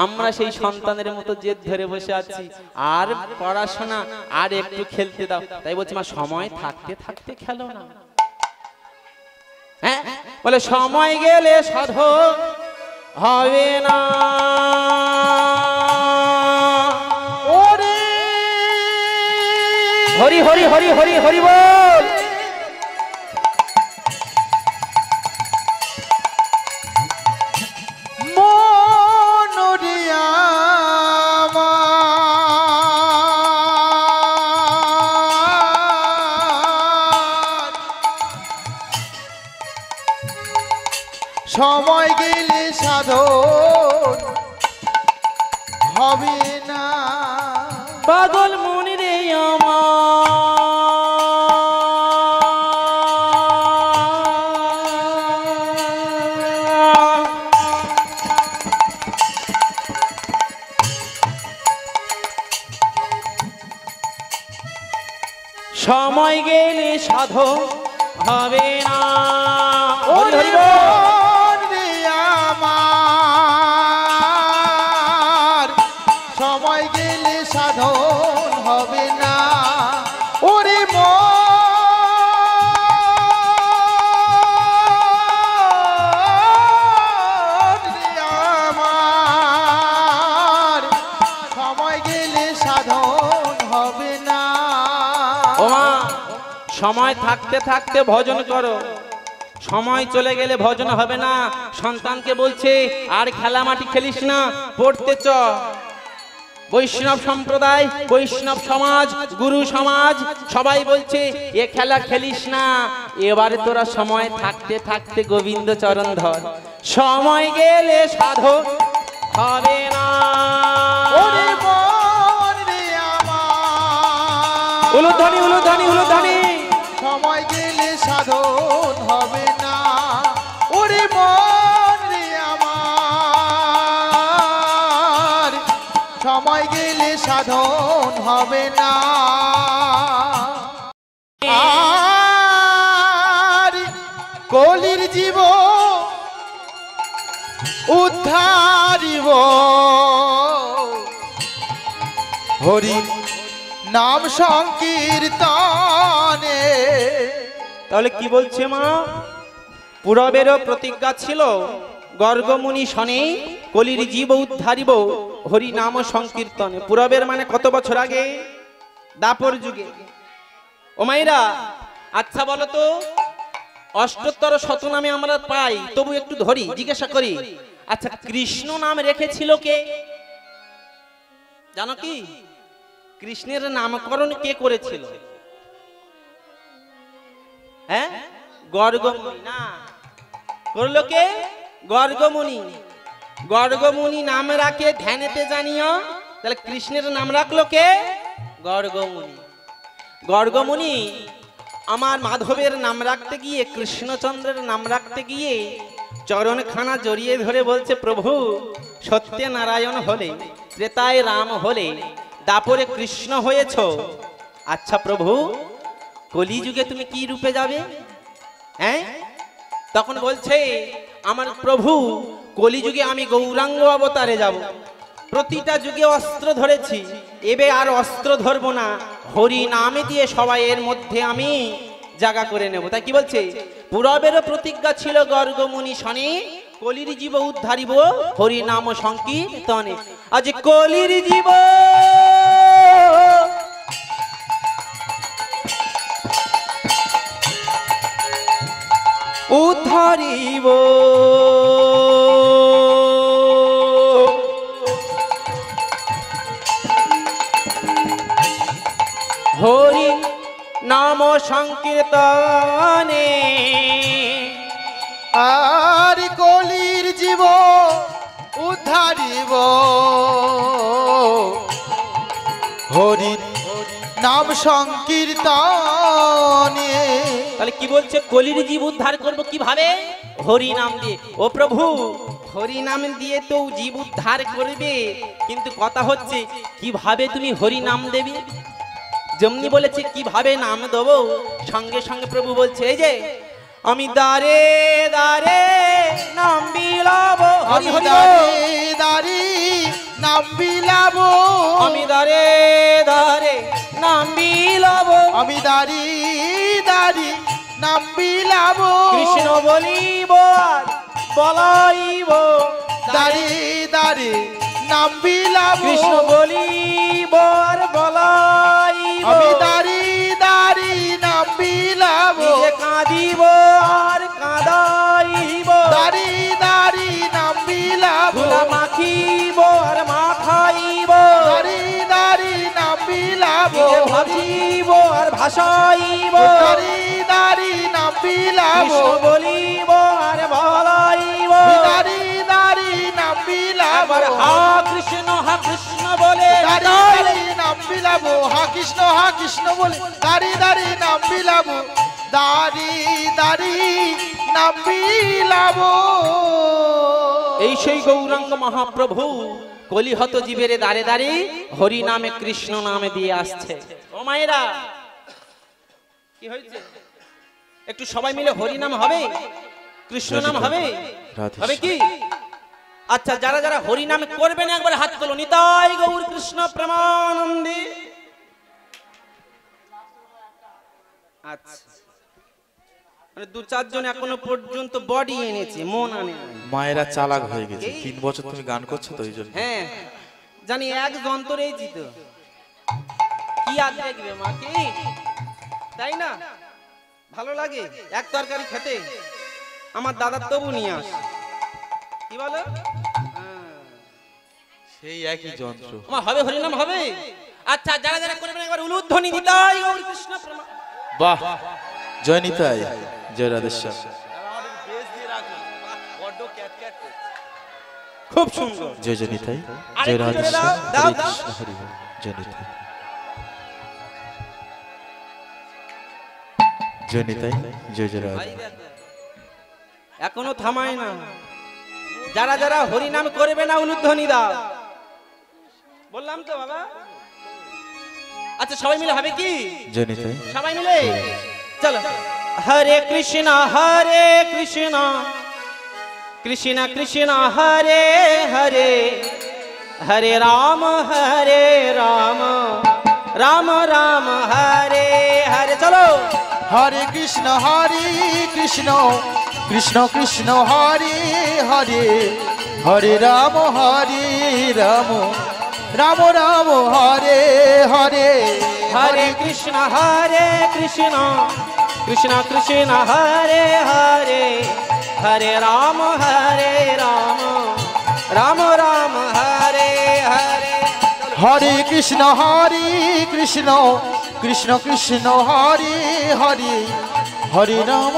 আমরা সেই সন্তানের মতো জেদ ধরে বসে আছি, আর পড়াশোনা, আর একটু খেলতে দাও। তাই বলছি মা, সময় থাকতে থাকতে খেলো না। হ্যাঁ, বলে সময় গেলে সাধক হবে না। হরি হরি হরি হরি হরি বল। সময় গেলে সাধন হবে না। পাগল মনে রে সময় গেলে সাধন হবে না। হরি হরি আমার সময় গেলে সাধন হবে না। ওরে আমার সময় গেলে সাধন হবে না। ওমা, সময় থাকতে থাকতে ভজন করো, সময় চলে গেলে ভজন হবে না। সন্তানকে বলছে আর খেলা মাটি খেলিস না, পড়তে চ। বৈষ্ণব সম্প্রদায়, বৈষ্ণব সমাজ, গুরু সমাজ সবাই বলছে এ খেলা খেলিস না। এবারে তোরা সময় থাকতে থাকতে গোবিন্দ চরণ ধর, সময় গেলে সাধক হবে না। উলুধ্বনি উলুধ্বনি উলুধ্বনি। সময় গেলে সাধন হবে না। ওরে মন রে আমার সময় গেলে সাধন হবে না। আর কলির জীব উদ্ধারিব হরি নাম সংকীর্তনে। তাহলে কি বলছে মা? পূরবেরও প্রতিজ্ঞা ছিল, গর্গমুনি শনে কলির জীব উদ্ধারিব হরি নাম সংকীর্তনে। পূরবের মানে কত বছর আগে? দাপর যুগে। ও মাইরা, আচ্ছা বলো তো, অষ্টোত্তর শত নামে আমরা পাই, তবু একটু ধরি, জিজ্ঞাসা করি। আচ্ছা, কৃষ্ণ নাম রেখেছিল কে? জানো কি? কৃষ্ণের নামকরণ কে করেছিল? হ্যাঁ, গর্গমুনি। না, করলো কে? গর্গমুনি। গর্গমুনি নাম রাখে ধ্যানেতে জানিও। তাহলে কৃষ্ণের নাম রাখলো কে? গর্গমুনি। গর্গমুনি আমার মাধবের নাম রাখতে গিয়ে, কৃষ্ণচন্দ্রের নাম রাখতে গিয়ে চরণখানা জড়িয়ে ধরে বলছে, প্রভু সত্যে নারায়ণ হলে, ত্রেতায় রাম হলে, দাপরে কৃষ্ণ হয়েছ। আচ্ছা প্রভু, কলিযুগে তুমি কি রূপে যাবে? হ্যাঁ, তখন বলছে, আমার প্রভু কলিযুগে আমি গৌরাঙ্গ অবতারে যাব। প্রতিটা যুগে অস্ত্র ধরেছি, এবে আর অস্ত্র ধরবো না, হরি নামে দিয়ে সবাই এর মধ্যে আমি জায়গা করে নেব। তাই কি বলছে, পূরবেরও প্রতিজ্ঞা ছিল গর্গমুনি শনে, কলির জীব উদ্ধারিব হরি নাম সংকীর্তনে। আজ কলির জীব উদ্ধারিব হরি নাম সংকীর্তনে। আর কলির জীব উদ্ধারিব হরি নাম সংকীর্তনে। তাহলে কি বলছে, কলির জীব উদ্ধার করব কিভাবে? হরি নাম দিয়ে। ও প্রভু, হরি নাম দিয়ে তো জীব উদ্ধার করবে, কিন্তু কথা হচ্ছে কিভাবে তুমি হরি নাম দেবে? যেমনি বলেছে কিভাবে নাম দেবো, সঙ্গে সঙ্গে প্রভু বলছে, এই যে আমি দারে দারে নাম বিলাবো, আমি দাঁড়ি দাঁড়ি নাম বিলাবো, আমি দারে দারে নাম বিলাবো, আমি দাঁড়ি দাঁড়ি নাম বিলাবো, কৃষ্ণ বলিব আর বলাইব, দাঁড়ি দাঁড়ি নাম বিলাবো, কৃষ্ণ বলিব আর বলাইব, আমি দাঁড়ি দাঁড়ি নাম বিলাবো, নিজে কাঁদিব আর কাঁদাইব, দাঁড়ি দাঁড়ি নাম বিলাবো, ধুলা মাখিব আর মাখাইব, দাঁড়ি দাঁড়ি নাম বিলাবো, নিজে ভাসিব আর ভাসাইব, দাঁড়ি দাঁড়ি নাম বিলাবো, কৃষ্ণ বলিব আর বলাইব, দাঁড়ি দাঁড়ি নাম বিলাবো, আবার হা কৃষ্ণ বলে দাঁড়ি দাঁড়ি নাম বিলাবো, হা কৃষ্ণ বলে দাঁড়ি দাঁড়ি নাম বিলাবো, দাঁড়ি দাঁড়ি নাম বিলাবো। এই সেই গৌরাঙ্গ মহাপ্রভু কলিহত জীবের দাঁড়ে দাঁড়ে হরি নামে কৃষ্ণ নামে দিয়ে আসছে। ও মায়েরা, কি হয়েছে? একটু সবাই মিলে হরি নাম হবে, কৃষ্ণ নাম হবে, রাধে হবে কি? আচ্ছা, যারা যারা হরি নাম করবেন একবার হাত তোলো। নিতাই গৌর কৃষ্ণ প্রেমানন্দে। আচ্ছা, মানে দু চারজন এখনো পর্যন্ত বডি এনেছে, মন আনে নাই। মায়েরা চালাক হয়ে গেছে, 3 বছর তুমি গান করছো তো এই জন্য। হ্যাঁ জানি, এক যন্ত্রেই জিত, কি আর দেখবে মা, কি তাই না? ভালো লাগে এক তরকারি খেতে, আমার দাদার তবু নিয়ে আস, কি বলো? সেই একই যন্ত্র। আমার হবে, হরিনাম হবে। আচ্ছা, যারা যারা করবেন একবার উলুধ্বনি দিতাই গৌর কৃষ্ণ প্রেমা। বাহ, জয় নিতাই, জয় রাধেশ্যাম। খুব সুন্দর। জয় জয় নিতাই, আরেকটু জয় জোরে রাধেশ্যাম, দাও, দাও, হরে দাও। কৃষ্ণ হরি বল, জয় নিতাই, জয় নিতাই, জয় জয় রাধে। এখনো থামায় না। যারা যারা হরিনাম করবে না উলুধ্বনি দাও, বললাম তো বাবা। আচ্ছা, সবাই মিলে হবে কি? জয় নিতাই, সবাই মিলে চলো। হরে কৃষ্ণ কৃষ্ণ কৃষ্ণ হরে হরে, হরে রাম রাম রাম হরে হরে। চলো। হরে কৃষ্ণ কৃষ্ণ কৃষ্ণ হরে হরে, হরে রাম রাম রাম হরে হরে, হরে কৃষ্ণ কৃষ্ণ কৃষ্ণ হরে হরে, হরে রাম রাম রাম হরে হরে। হরে কৃষ্ণ কৃষ্ণ কৃষ্ণ হরে হরে, হরে রাম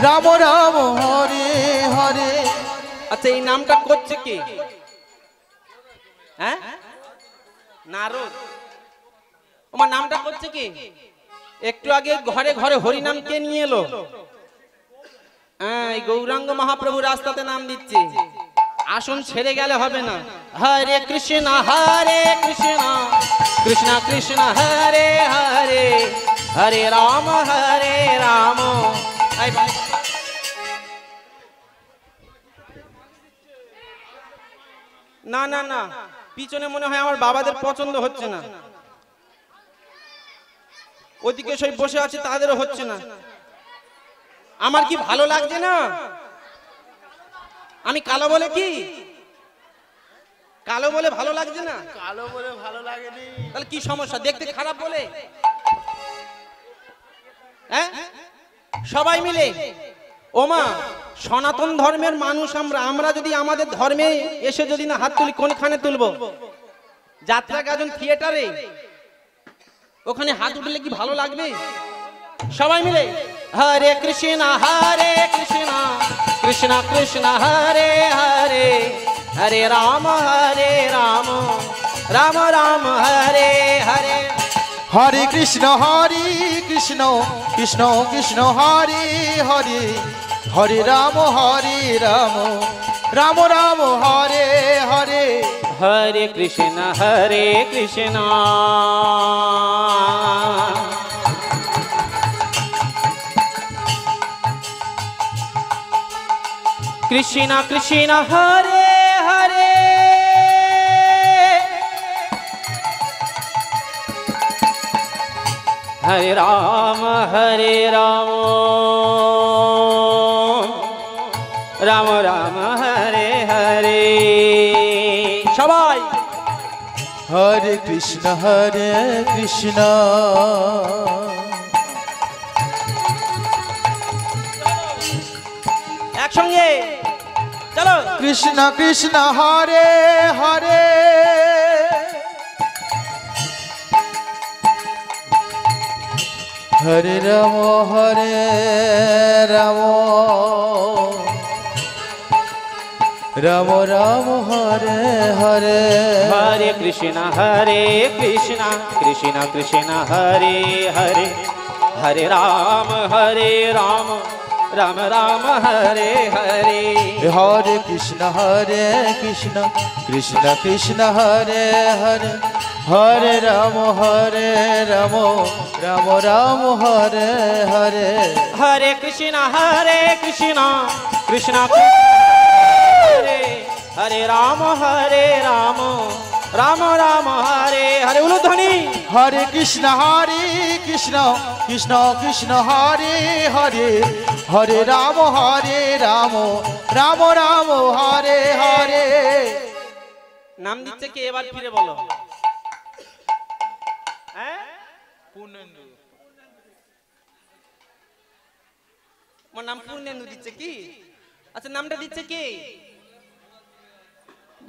রাম রাম হরে হরে। আচ্ছা এই নামটা করছে কে? হ্যাঁ, নারদ। আমার নামটা করছে কে? একটু আগে ঘরে ঘরে হরিনাম কে নিয়ে এলো? হ্যাঁ, এই গৌরাঙ্গ মহাপ্রভু রাস্তাতে নাম দিচ্ছে। আসন ছেড়ে গেলে হবে না। হরে কৃষ্ণ কৃষ্ণ কৃষ্ণ হরে হরে, হরে রাম না না না, পিছনে মনে হয় আমার বাবাদের পছন্দ হচ্ছে না। ওদিকে সব বসে আছে, তাদেরও হচ্ছে না। আমার কি ভালো লাগছে না? আমি কালো বলে কি? কালো বলে ভালো লাগছে না? কালো বলে ভালো লাগেনি। তাহলে কি সমস্যা? দেখতে খারাপ বলে? হ্যাঁ, সবাই মিলে ওমা সনাতন ধর্মের মানুষ আমরা যদি আমাদের ধর্মে এসে যদি না হাত তুলি, কোনখানে তুলবো? যাত্রা গাজন থিয়েটারে, ওখানে হাত উঠলে কি ভালো লাগবে? সবাই মিলে হরে কৃষ্ণ কৃষ্ণ কৃষ্ণ হরে হরে, হরে রাম রাম রাম হরে হরে। হরে কৃষ্ণ কৃষ্ণ কৃষ্ণ হরে হরে, হরে রাম রাম রাম হরে হরে। হরে কৃষ্ণ কৃষ্ণ কৃষ্ণ হরে হরে, হরে রাম রাম রাম হরে হরে। সবাই হরে কৃষ্ণ কৃষ্ণ একসঙ্গে চলো। কৃষ্ণ কৃষ্ণ হরে হরে, হরে রাম রাম রাম রাম হরে হরে। হরে কৃষ্ণ কৃষ্ণ কৃষ্ণ হরে হরে, হরে রাম রাম রাম হরে হরে। হরে কৃষ্ণ কৃষ্ণ কৃষ্ণ হরে হরে, হরে রাম রাম রাম হরে হরে। হরে কৃষ্ণ কৃষ্ণ হরে, হরে রাম রাম রাম হরে হরে। উলুধ্বনি হরে কৃষ্ণ কৃষ্ণ কৃষ্ণ হরে হরে, হরে রাম রাম রাম হরে হরে। নাম দিচ্ছে কে? এবার ফিরে বলো। পূর্ণেন্দু। আমার নাম পূর্ণেন্দু দিচ্ছে কি? আচ্ছা, নামটা দিচ্ছে কে?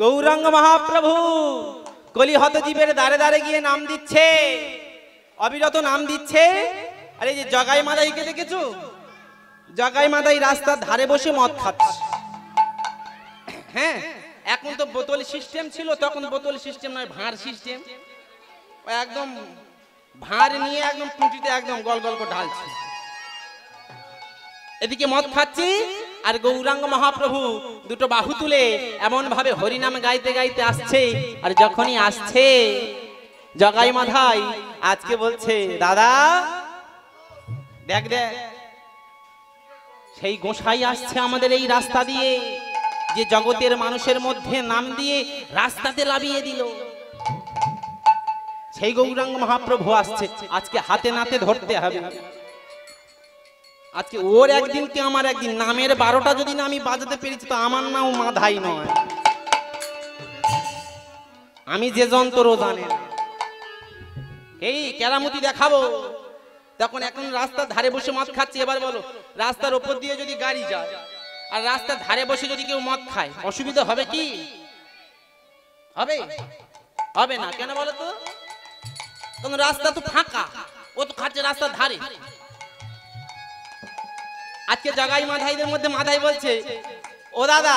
গৌরাঙ্গ মহাপ্রভু কলিহত জীবের দ্বারে দ্বারে গিয়ে নাম দিচ্ছে, অবিরত নাম দিচ্ছে। আরে যে জগাই মাদাইকে দেখেছো? জগাই মাদাই রাস্তার ধারে বসে মদ খাচ্ছে। হ্যাঁ, এখন তো বোতল সিস্টেম ছিল, তখন বোতল সিস্টেম নয়, ভাঁড় সিস্টেম। একদম ভাঁড় নিয়ে একদম টুটিতে একদম গল গল করে ঢালছে। এদিকে মদ খাচ্ছি, আর গৌরাঙ্গ মহাপ্রভু দুটো বাহু তুলে এমন ভাবে হরিনাম গাইতে গাইতে আসছে। আর যখনই আসছে, জগাই মাধাই আজকে বলছে, দাদা দেখ দেখ, সেই গোসাই আসছে আমাদের এই রাস্তা দিয়ে, যে জগতের মানুষের মধ্যে নাম দিয়ে রাস্তাতে লাভিয়ে দিল। সেই গৌরাঙ্গ মহাপ্রভু আসছে, আজকে হাতে নাতে ধরতে হবে। আজকে ওর একদিন কি আমার একদিন, নামের 12টা যদি না আমি বাজাতে পেরেছি, তো আমার নাম মাধাই নয়। আমি যে যন্ত্র জানে এই কেরামতি দেখাবো। তখন এখন রাস্তার ধারে বসে মদ খাচ্ছে। এবার বলো, রাস্তার ওপর দিয়ে যদি গাড়ি যায় আর রাস্তার ধারে বসে যদি কেউ মদ খায়, অসুবিধা হবে কি? হবে? হবে না। কেন বলো তো? তখন রাস্তা তো ফাঁকা, ও তো খাচ্ছে রাস্তার ধারে। আজকে জগাই মাধাইদের মধ্যে মাধাই বলছে, ও দাদা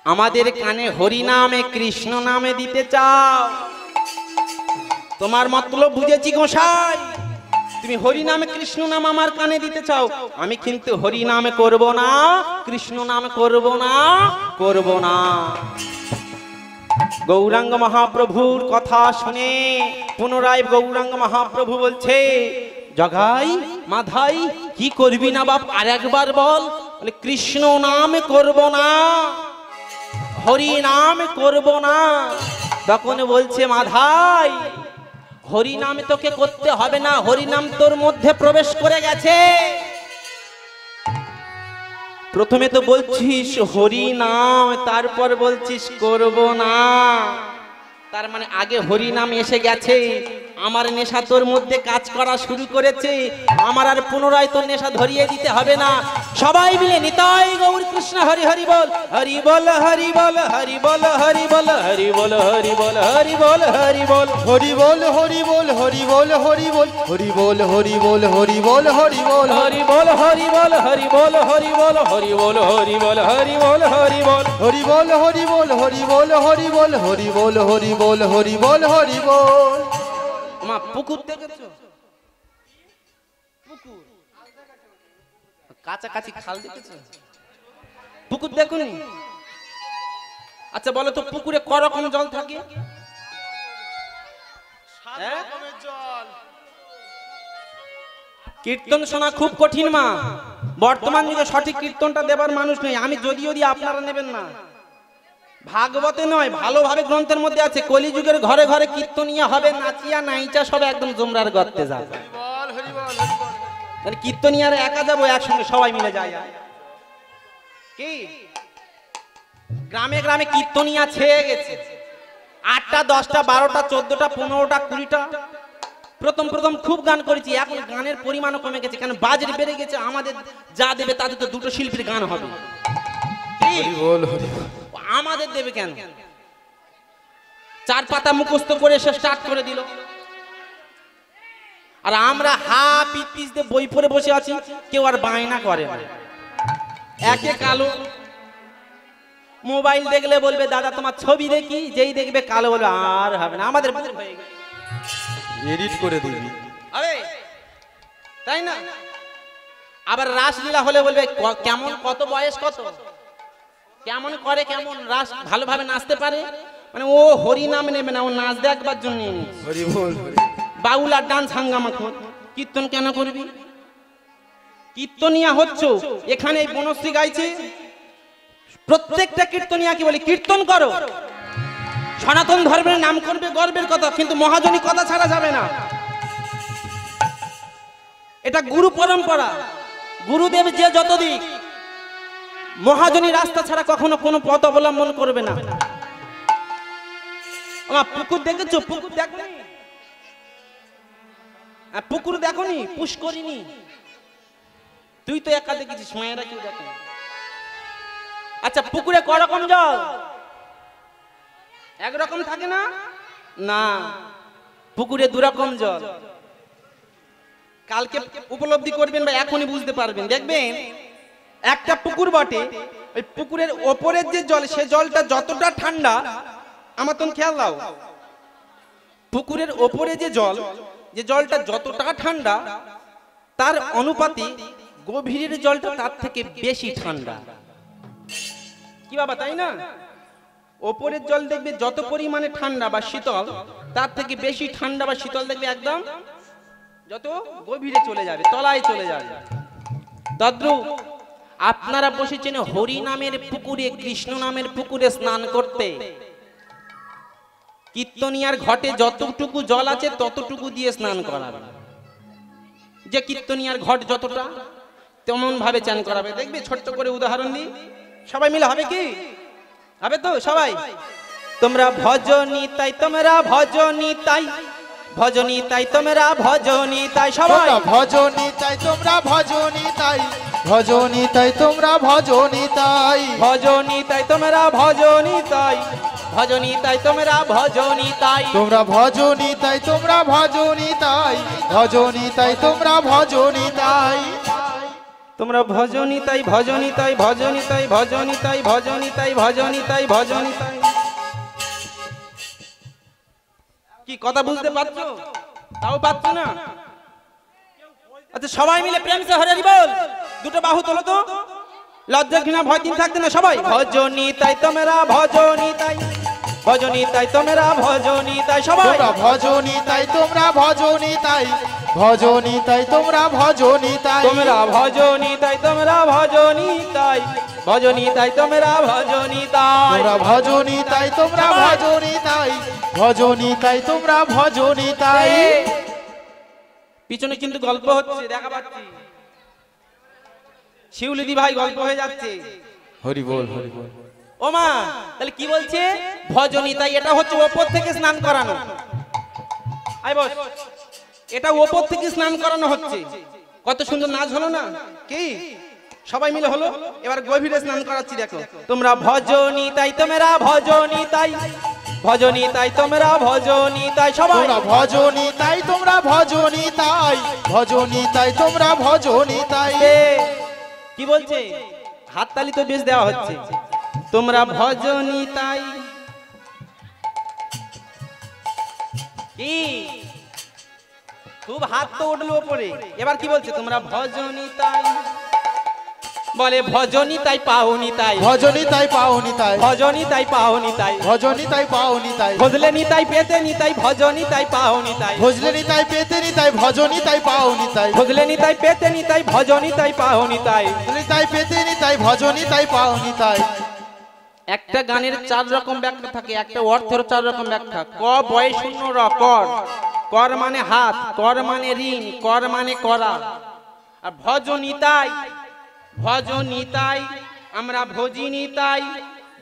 আমাদের কানে হরি নামে কৃষ্ণ নামে দিতে চাও, তোমার মতলব বুঝেছি গোসাই। তুমি হরি নামে কৃষ্ণ নাম আমার কানে দিতে চাও, আমি কিন্তু হরি নামে করব না, কৃষ্ণ নামে করব না, করব না। গৌরাঙ্গ মহাপ্রভুর কথা শুনে পুনরায় গৌরাঙ্গ মহাপ্রভু বলছে, জগাই মাধাই কি করবি না বাপ, আর একবার বল। বলে কৃষ্ণ নাম করব না, হরি নাম করব না। তখন বলছে, মাধাই হরি নাম তোকে করতে হবে না, হরি নাম তোর মধ্যে প্রবেশ করে গেছে। প্রথমে তো বলছিস হরি নাম, তারপর বলছিস করব না। তার মানে আগে হরি নাম এসে গেছে, আমার নেশা তোর মধ্যে কাজ করা শুরু করেছে, আমার আর পুনরায় তোর নেশা ধরিয়ে দিতে হবে না। সবাই মিলে নিতাই গৌর কৃষ্ণ হরি হরি বল, হরি বল হরি বল, হরি বল হরি বল, হরি বল হরি বল, হরি বল হরি বল, হরি বল হরি বল, হরি বল হরি বল, হরি বল হরি বল, হরি বল হরি বল, হরি বল হরি বল, হরি বল হরি বল, হরি বল হরি বল, হরি বল হরি বল, হরি বল হরি বল, হরি বল হরি বল, হরি বল হরি বল, হরি বল হরি বল। মা পুকুর দেখেছো? পুকুর কাছাকাছি খাল দেখেছো? পুকুর দেখুনি? আচ্ছা বলো তো পুকুরে ক রকম জল থাকে? হ্যাঁ? কীর্তন শোনা খুব কঠিন মা, বর্তমান যুগে সঠিক কীর্তনটা দেবার মানুষ নেই। আমি যদি আপনারা নেবেন না, ভাগবতে নয় ভালোভাবে গ্রন্থের মধ্যে আছে, কলিযুগের ঘরে ঘরে কীর্তনিয়া হবে, নাচিয়া নাইচা সব একদম জমরার গর্তে যাবে। কীর্তনিয়ার একা যাবো, একসঙ্গে সবাই মিলে যায় কি? গ্রামে গ্রামে কীর্তনিয়া ছেয়ে গেছে, 8টা 10টা 12টা 14টা 15টা 20টা। প্রথম প্রথম খুব গান করেছি, এখন গানের পরিমাণও কমে গেছে, কারণ বাজারে বেড়ে গেছে। আমাদের যা দেবে তাতে তো 2টো শিল্পীর গান হবে, আমাদের দেবে কেন? 4 পাতা মুখস্থ করে সে স্টার্ট করে দিল, আর আমরা হা পিস দিয়ে বই পড়ে বসে আছি, কেউ আর বায়না করে না। একে কালো, মোবাইল দেখলে বলবে দাদা তোমার ছবি দেখি, যেই দেখবে কালো বলবে আর হবে না, আমাদের হয়ে গেছে, এডিট করে দিবি। আরে তাই না? আবার রাসলীলা হলে বলবে কেমন, কত বয়স কত, কেমন করে, কেমন রাস ভালোভাবে নাচতে পারে, মানে ও হরি নাম নেবে না, ও নাচ দেখবার জন্য। হরি বল হরি। বাউল আর ডান্স হাঙ্গামা কর, কীর্তন কেন করবি? কীর্তনিয়া হচ্ছ, এখানে এই বনশ্রী গাইছে, প্রত্যেকটা কীর্তনিয়া কি বলি, কীর্তন করো, সনাতন ধর্মের নাম করবে, গর্বের কথা, কিন্তু মহাজনী কথা ছাড়া যাবে না। এটা গুরু পরম্পরা, গুরুদেব যে যত দিক, মহাজনী রাস্তা ছাড়া কখনো কোনো পথ অবলম্বন করবে না। আমার পুকুর দেখেছো? পুকুর দেখনি? পুকুর দেখনি? পুষ্করিণী তুই তো একা দেখেছিস, মায়েরা কেউ দেখে। আচ্ছা পুকুরে ক রকম জল? একরকম থাকে না? না, পুকুরে 2 রকম জল। কালকে উপলব্ধি করবেন বা এখনই বুঝতে পারবেন, দেখবেন একটা পুকুর বটে, ওই পুকুরের ওপরের যে জল, সে জলটা যতটা ঠান্ডা, আমার তো খেয়াল দাও, পুকুরের ওপরে যে জল, যে জলটা যতটা ঠান্ডা, তার অনুপাতে গভীরের জলটা তার থেকে বেশি ঠান্ডা। কি বাবা, তাই না? ওপরের জল দেখবে যত পরিমাণে ঠান্ডা বা শীতল, তার থেকে বেশি ঠান্ডা বা শীতল দেখবে একদম যত গভীরে চলে যাবে, তলায় চলে যাবে। তদ্রূপ আপনারা বসেছেন হরি নামের পুকুরে, কৃষ্ণ নামের পুকুরে স্নান করতে। কীর্তনিয়ার ঘটে যতটুকু জল আছে ততটুকু দিয়ে স্নান করাবে, যে কীর্তনিয়ার ঘট যতটা তেমন ভাবে চান করাবে। দেখবে ছোট্ট করে উদাহরণ দিই, সবাই মিলে হবে কি? হবে তো সবাই? তোমরা ভজনী তাই, তোমরা ভজনী তাই, ভজনী তাই তোমরা ভজনী তাই, সবাই ভজনী তাই তোমরা ভজনী তাই, ভজনী তাই তোমরা ভজনী তাই, ভজনী তাই তোমরা ভজনী তাই, ভজনী তাই তোমরা ভজনী তাই, তোমরা ভজনী তাই তোমরা ভজনী তাই, ভজনী তাই তোমরা ভজনী তাই। তোমরা ভজনী তাই ভজনী তাই ভজনী তাই ভজনী তাই ভজনী তাই ভজনী তাই ভজনী তাই। কি কথা বুঝতে পারছো? তাও পাচ্ছ না? আচ্ছা সবাই মিলে প্রেম সে হরি বল, দুটো বাহু তোলো তো, লজ্জা ঘৃণা ভয় দিন থাকতে না সবাই। ভজনী তাই তোমরা ভজনী তাই ভজনী তাই তোমরা ভজনী তাই সবাই। ভজনী তাই তোমরা ভজনী তাই ভজনী তাই তোমরা ভজনী তাই তোমরা ভজনী তাই তোমরা ভজনী তাই ভজনী তাই তোমরা ভজনী তাই। তোমরা ভজনী তাই তোমরা ভজনী তাই ভজনী তাই তোমরা ভজনী তাই। পিছনে কিন্তু গল্প হচ্ছে, দেখা পাচ্ছি শিউলিদি ভাই গল্প হয়ে যাচ্ছে। হরি বল হরি বল। ও মা, তাহলে কি বলছে? ভজনী তাই, এটা হচ্ছে ওপর থেকে স্নান করানো। আই বস, এটা ওপর থেকে স্নান করানো হচ্ছে। কত সুন্দর নাচ হলো না? কি সবাই মিলে হলো? এবার গভীরে স্নান করাচ্ছি, দেখো। তোমরা ভজনী তাই তোমরা ভজনী তাই ভজনী তাই তোমরা ভজনী তাই সবাই। তোমরা ভজনী তাই তোমরা ভজনী তাই ভজনী তাই তোমরা ভজনী তাই। কি বলছে? হাততালি তো বেশ দেওয়া হচ্ছে। তোমরা ভজনী তাই, কি খুব হাত তো উঠলো উপরে। এবার কি বলছে? তোমরা ভজনী তাই, বলে ভজনী তাই পাওনি তাই ভজনী তাই পাওনি তাই ভজনী তাই পাওনি তাই ভজনী তাই পাওনি তাই ভজলে নি তাই পেতে নি তাই ভজনী তাই পাওনি তাই ভজলে নি তাই পেতে নি তাই ভজনী তাই পাওনি তাই ভজলে নি তাই পেতে নি তাই ভজনী তাই পাওনি তাই। ভজনী তাই পেতে নি তাই ভজনী তাই পাওনি তাই। একটা গানের 4 রকম ব্যাখ্যা থাকে, একটা অর্থের 4 রকম ব্যাখ্যা। ক বয় শূন্য র, কর। কর মানে হাত, কর মানে ঋণ, কর মানে করা। আর ভজনী তাই, ভজনী তাই, আমরা ভজিনী তাই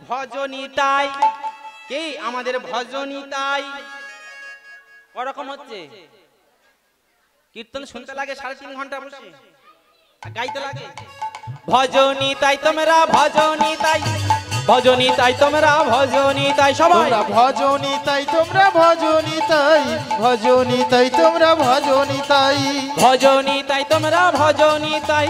ভজনী তাই। কি আমাদের ভজনী তাই ওরকম হচ্ছে। কীর্তন শুনতে লাগে 3.5 ঘন্টা বসে, আর গাইতে লাগে। ভজনী তাই তোমরা ভজনী তাই ভজনী তাই তোমরা ভজনী তাই সবাই। তোমরা ভজনী তাই তোমরা ভজনী তাই ভজনী তাই তোমরা ভজনী তাই ভজনী তাই তোমরা ভজনী তাই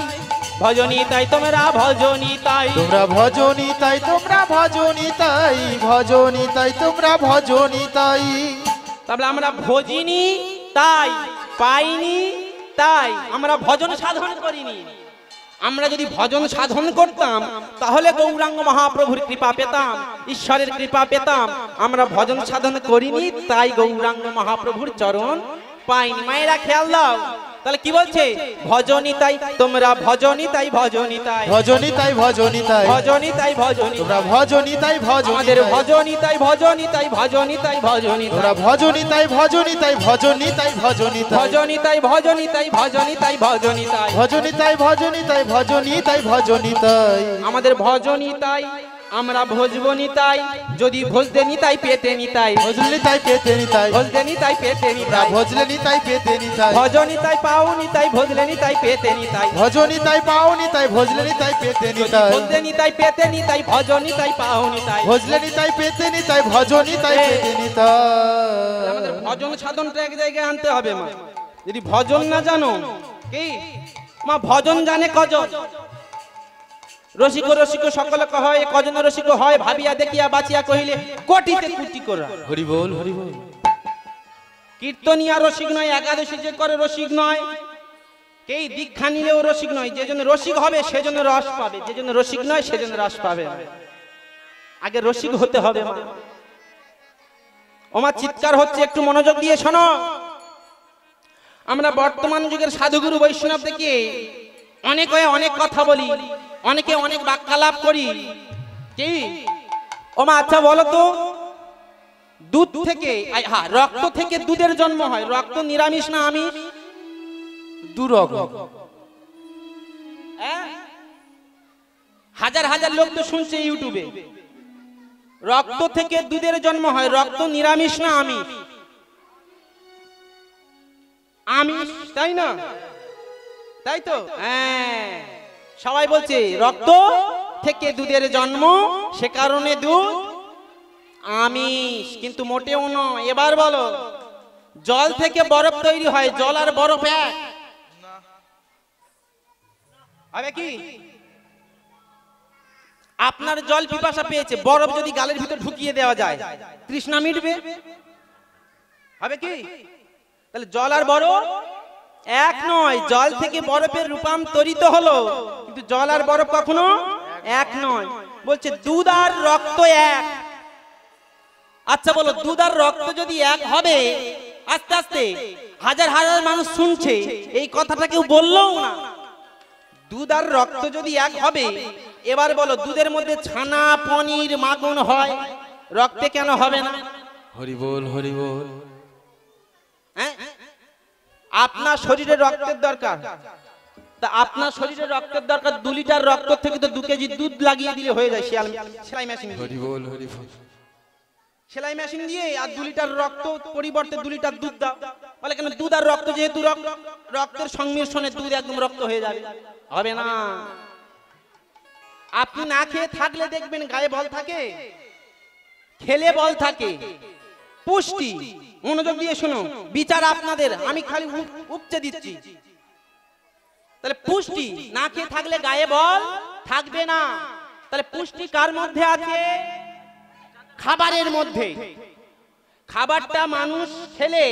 ভজনী তাই তোমরা ভজনী তাই। তোমরা ভজনী তাই তোমরা ভজনী তাই ভজনী তাই তোমরা ভজনী তাই। তাহলে আমরা ভজিনী তাই পাইনি তাই আমরা ভজন সাধন করিনি। আমরা যদি ভজন সাধন করতাম তাহলে গৌরাঙ্গ মহাপ্রভুর কৃপা পেতাম, ঈশ্বরের কৃপা পেতাম। আমরা ভজন সাধন করিনি তাই গৌরাঙ্গ মহাপ্রভুর চরণ পাইনি। মায়েরা খেয়াল দাও, তাহলে কি বলছে? ভজনী তাই তোমরা ভজনী তাই ভজনী তাই ভজনী তাই ভজনী তাই ভজনী তাই ভজনী তোমরা ভজনী তাই ভজনী আমাদের ভজনী তাই ভজনী তাই ভজনী তাই ভজনী তোমরা ভজনী তাই ভজনী তাই ভজনী তাই ভজনী তাই ভজনী তাই ভজনী তাই ভজনী তাই ভজনী তাই ভজনী তাই ভজনী তাই ভজনী তাই ভজনী তাই। আমাদের ভজনী তাই, আমরা ভজবনি তাই, যদি ভজতে নি তাই পেতে নি তাই ভজলি তাই পেতে নি তাই ভজতে নি তাই পেতে নি তোমরা তাই ভজলে নি তাই পেতে নি তাই ভজনী তাই পাওনি তাই ভজলে নি তাই পেতে নি তাই ভজনী তাই পাওনি তাই ভজলে নি তাই পেতে নি তাই ভজতে নি তাই পেতে নি তাই ভজনী তাই পাওনি তাই। ভজলে নি তাই পেতে নি তাই ভজনী তাই পেতে নি আমাদের তাই। ভজন সাধনটা এক জায়গায় আনতে হবে মা। যদি ভজন না জানো, কি মা ভজন জানে কজন? রসিক রসিক সকলে কয়, কজন রসিক হয় ভাবিয়া দেখিয়া বাঁচিয়া কহিলে কোটিতে কোটি করা। হরি বল হরি বল। কীর্তনিয়া রসিক নয়, একাদশী যে করে রসিক নয়, কেই দীক্ষা নিলেও রসিক নয়। যে জন্য রসিক হবে সেজন্য রস পাবে, যে জন্য রসিক নয় সেজন্য রস পাবে। আগে রসিক হতে হবে মা। ওমা চিৎকার হচ্ছে, একটু মনোযোগ দিয়ে শোনো। আমরা বর্তমান যুগের সাধুগুরু বৈষ্ণব দেখে অনেকে অনেক কথা বলি, অনেকে অনেক বাক্যালাপ করি। কি ওমা আচ্ছা বলো তো, দুধ থেকে হ্যাঁ রক্ত থেকে দুধের জন্ম হয়, রক্ত নিরামিষ না আমিষ? দুরকম। হাজার হাজার লোক তো শুনছে ইউটিউবে, রক্ত থেকে দুধের জন্ম হয়, রক্ত নিরামিষ না আমিষ? আমিষ, তাই না? তাই তো, হ্যাঁ সবাই বলছে রক্ত থেকে দুধের জন্ম, সে কারণে দুধ আমিষ, কিন্তু মোটেও নয়। এবার বলো, জল থেকে বরফ তৈরি হয়, জল আর বরফ এক? হবে কি? আপনার জল পিপাসা পেয়েছে, বরফ যদি গালের ভিতর ঢুকিয়ে দেওয়া যায় তৃষ্ণা মিটবে? হবে কি? তাহলে জল আর বরফ এক নয়। জল থেকে বরফের রূপান্তরিত হলো, কিন্তু জল আর বরফ কখনো এক নয়। বলছে দুধ আর রক্ত এক। আচ্ছা বলো, দুধ আর রক্ত যদি এক হবে, আস্তে আস্তে হাজার হাজার মানুষ শুনছে, এই কথাটা কেউ বললোও না। দুধ আর রক্ত যদি এক হবে, এবার বলো দুধের মধ্যে ছানা পনির মাখন হয়, রক্তে কেন হবে না? হরি বল, হরি বল। হ্যাঁ, আপনার শরীরে রক্তের দরকার, তা আপনার শরীরে রক্তের দরকার 2 লিটার রক্ত থেকে তো 2 কেজি দুধ লাগিয়ে দিলে হয়ে যায় সেলাই মেশিন। হরি বল, হরি বল। সেলাই মেশিন দিয়ে আর 2 লিটার রক্ত পরিবর্তে 2 লিটার দুধ দাও। বলে কেন? দুধ আর রক্ত যেহেতু রক্তের সংমিশ্রণে দুধ একদম রক্ত হয়ে যাবে। হবে না। আপনি না খেয়ে থাকলে দেখবেন গায়ে বল থাকে, খেলে বল থাকে। পুষ্টি, মনোযোগ দিয়ে শুনো, বিচার আপনাদের, আমি খালি উপচে দিচ্ছি। তাহলে পুষ্টি না খেয়ে থাকলে গায়ে বল থাকবে না। তাহলে পুষ্টি কার মধ্যে আছে? খাবারের মধ্যে। খাবারটা মানুষ খেলে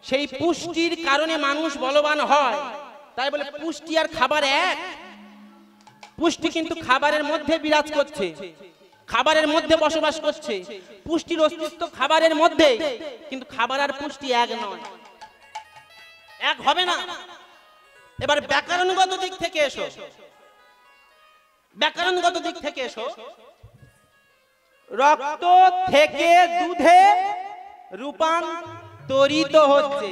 সেই পুষ্টির কারণে মানুষ বলবান হয়। তাই বলে পুষ্টি আর খাবার এক? পুষ্টি কিন্তু খাবারের মধ্যে বিরাজ করছে, খাবারের মধ্যে বসবাস করছে। পুষ্টির অস্তিত্ব খাবারের মধ্যে, কিন্তু খাবার আর পুষ্টি এক নয়, এক হবে না। এবার ব্যাকরণগত দিক থেকে এসো, ব্যাকরণগত দিক থেকে এসো। রক্ত থেকে দুধে রূপান্তরিত হচ্ছে।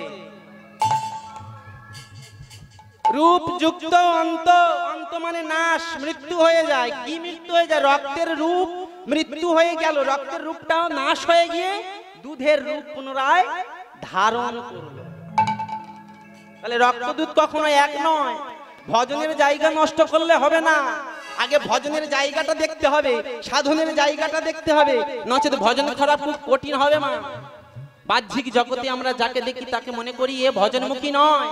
রূপযুক্ত অন্ত, অন্ত মানে নাশ, মৃত্যু হয়ে যায়। কি মৃত্যু হয়ে যায়? রক্তের রূপ মৃত্যু হয়ে গেল, রক্তের রূপটাও নাশ হয়ে গিয়ে দুধের রূপ পুনরায় ধারণ করলো। তাহলে রক্ত দুধ কখনো এক নয়। ভজনের জায়গা নষ্ট করলে হবে না, আগে ভজনের জায়গাটা দেখতে হবে, সাধনের জায়গাটা দেখতে হবে, নচেত ভজন করা খুব কঠিন হবে। মা, বাহ্যিক জগতে আমরা যাকে দেখি তাকে মনে করি এ ভজনমুখী নয়,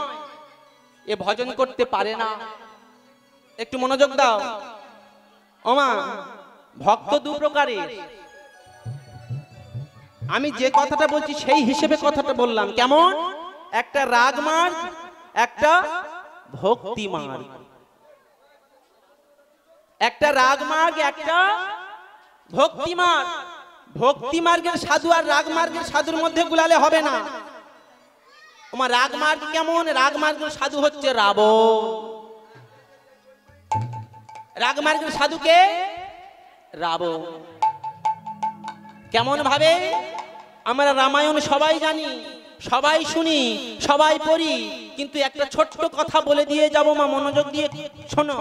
এ ভজন করতে পারে না। একটু মনোযোগ দাও। ওমা, ভক্ত 2 প্রকারের। আমি যে কথাটা বলছি সেই হিসেবে কথাটা বললাম। কেমন? একটা রাগ মার্গ, একটা ভক্তি মার্গ। একটা রাগ মার্গ, একটা ভক্তি মার্গ। ভক্তি মার্গের সাধু আর রাগ মার্গের সাধুর মধ্যে গুলালে হবে না। তোমার রাগ মার্গ কেমন? রাগ মার্গের সাধু হচ্ছে রাবণ। রাগ মার্গের সাধুকে রাবণ। কেমন ভাবে? আমরা রামায়ণ সবাই জানি, সবাই শুনি, সবাই পড়ি, কিন্তু একটা ছোট্ট কথা বলে দিয়ে যাবো। মা, মনোযোগ দিয়ে শোনো।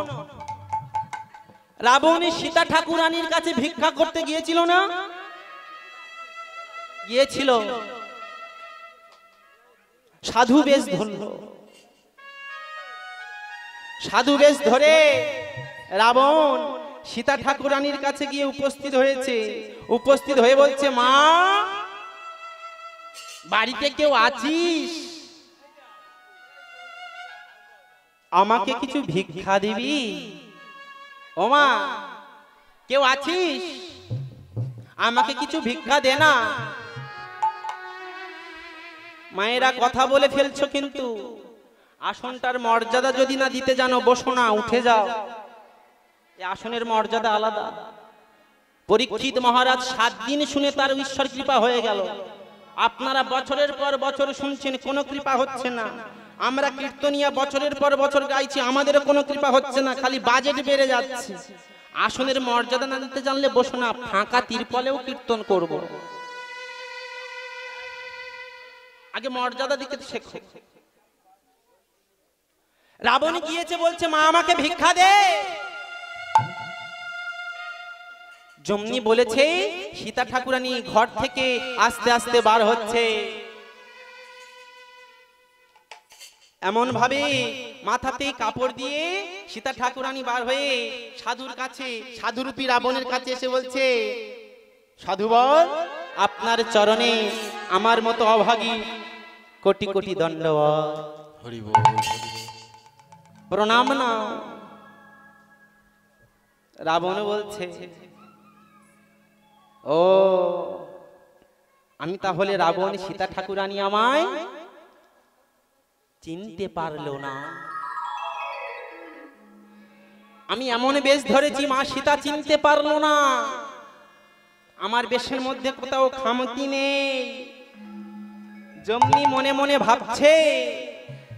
রাবণ সীতা ঠাকুরানীর কাছে ভিক্ষা করতে গিয়েছিল না? গিয়েছিল। সাধু বেশ ধরল। সাধু বেশ ধরে রাবণ সীতা ঠাকুরানীর কাছে গিয়ে উপস্থিত হয়েছে। উপস্থিত হয়ে বলছে, মা, বাড়িতে কেউ আছিস? আমাকে কিছু ভিক্ষা দিবি? ও মা, কেউ আছিস? আমাকে কিছু ভিক্ষা দে না। মায়েরা কথা বলে ফেলছো, কিন্তু আসনটার মর্যাদা যদি না দিতে জানো, বসো না, উঠে যাও। এই আসনের মর্যাদা আলাদা। পরীক্ষিত মহারাজ 7 দিন শুনে তার ঈশ্বর কৃপা হয়ে গেল। আপনারা বছরের পর বছর শুনছেন, কোনো কৃপা হচ্ছে না। আমরা কীর্তনিয়া বছরের পর বছর গাইছি, আমাদেরও কোনো কৃপা হচ্ছে না, খালি বাজেট বেড়ে যাচ্ছে। আসনের মর্যাদা না দিতে জানলে বসো না, ফাঁকা তিরপলেও কীর্তন করব। আগে মর্যাদা দিতে শেখো। রাবণ গিয়েছে, বলছে, মা, আমাকে ভিক্ষা দে। যেমনি বলেছে, সীতা ঠাকুরানী ঘর থেকে আস্তে আস্তে বার হচ্ছে। এমন ভাবে মাথাতে কাপড় দিয়ে সীতা ঠাকুরানী বার হয়ে সাধুর কাছে, সাধুরূপী রাবণের কাছে এসে বলছে, সাধুবর, আপনার চরণে আমার মতো অভাগী কোটি কোটি দণ্ডবত। হরি বল, হরি বল। প্রণাম না। রাবণ বলছে, ও আমি তাহলে রাবণ, সীতা ঠাকুরানী আমায় চিনতে পারলো না। আমি এমন বেশ ধরেছি মা সীতা চিনতে পারলো না। আমার বেশের মধ্যে কোথাও খামতি নেই। যেমনি মনে মনে ভাবছে,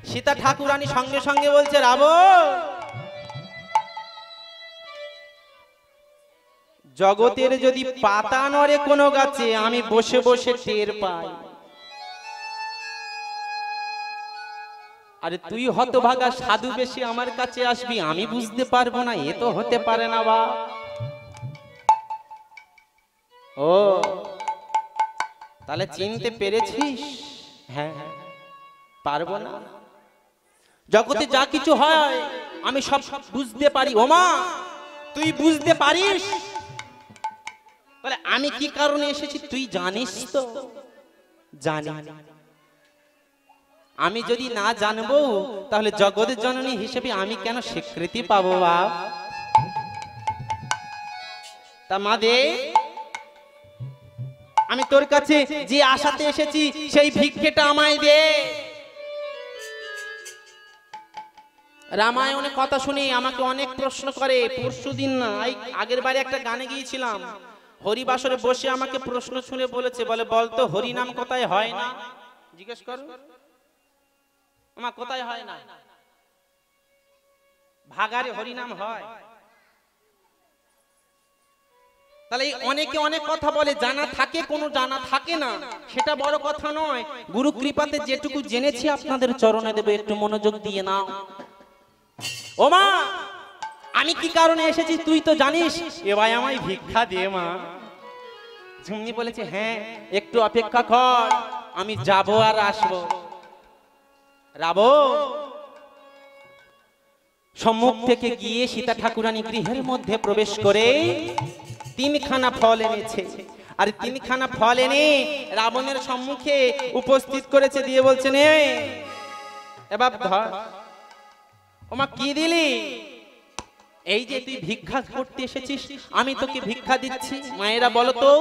সীতা ঠাকুরানী সঙ্গে সঙ্গে বলছে, রাবণ, জগতের যদি পাতা নড়ে কোনো গাছে আমি বসে বসে টের পাই। আরে তুই হতভাগা সাধু বেশি আমার কাছে আসবি, আমি বুঝতে পারবো না? এ তো হতে পারে না বা। ও তাহলে চিনতে পেরেছিস? হ্যাঁ, পারবো না? জগতে যা কিছু হয় আমি সব বুঝতে পারি। ওমা তুই বুঝতে পারিস? তাহলে আমি কি কারণে এসেছি তুই জানিস তো? জানি। আমি যদি না জানবো তাহলে জগতের জননী হিসেবে আমি কেন স্বীকৃতি পাবো বাপ? তা মা দে, আমি তোর কাছে যে আশাতে এসেছি সেই ভিক্ষেটা আমায় দে। রামায়ণে কথা শুনি আমাকে অনেক প্রশ্ন করে। পরশুদিন না, আগের বারে একটা গানে গিয়েছিলাম, হরিবাসরে বসে আমাকে প্রশ্ন শুনে বলেছে, বলে বলতো হরি নাম কোথায় হয় না? জিজ্ঞেস কর আমার কোথায় হয় না? ভাগারে হরি নাম হয়। তাহলে অনেকে অনেক কথা বলে, জানা থাকে কোনো জানা থাকে না, সেটা বড় কথা নয়। গুরু কৃপাতে যেটুকু জেনেছি আপনাদের চরণে দেব, একটু মনোযোগ দিয়ে নাও। ও মা, আমি কি কারণে এসেছি তুই তো জানিস, এবার আমায় ভিক্ষা দে মা। ঝুমনি বলেছে, হ্যাঁ একটু অপেক্ষা কর, আমি যাব আর আসবো। রাবণ সম্মুখ থেকে গিয়ে সীতা ঠাকুরানী গৃহের মধ্যে প্রবেশ করে তিনখানা ফল এনেছে। আর তিনখানা ফল এনে রাবণের সম্মুখে উপস্থিত করেছে, দিয়ে বলছে, নে এবার ধর। ওমা কি দিলি? এই যে তুই ভিক্ষা করতে এসেছিস, আমি তোকে ভিক্ষা দিচ্ছি। মায়েরা বলো তো,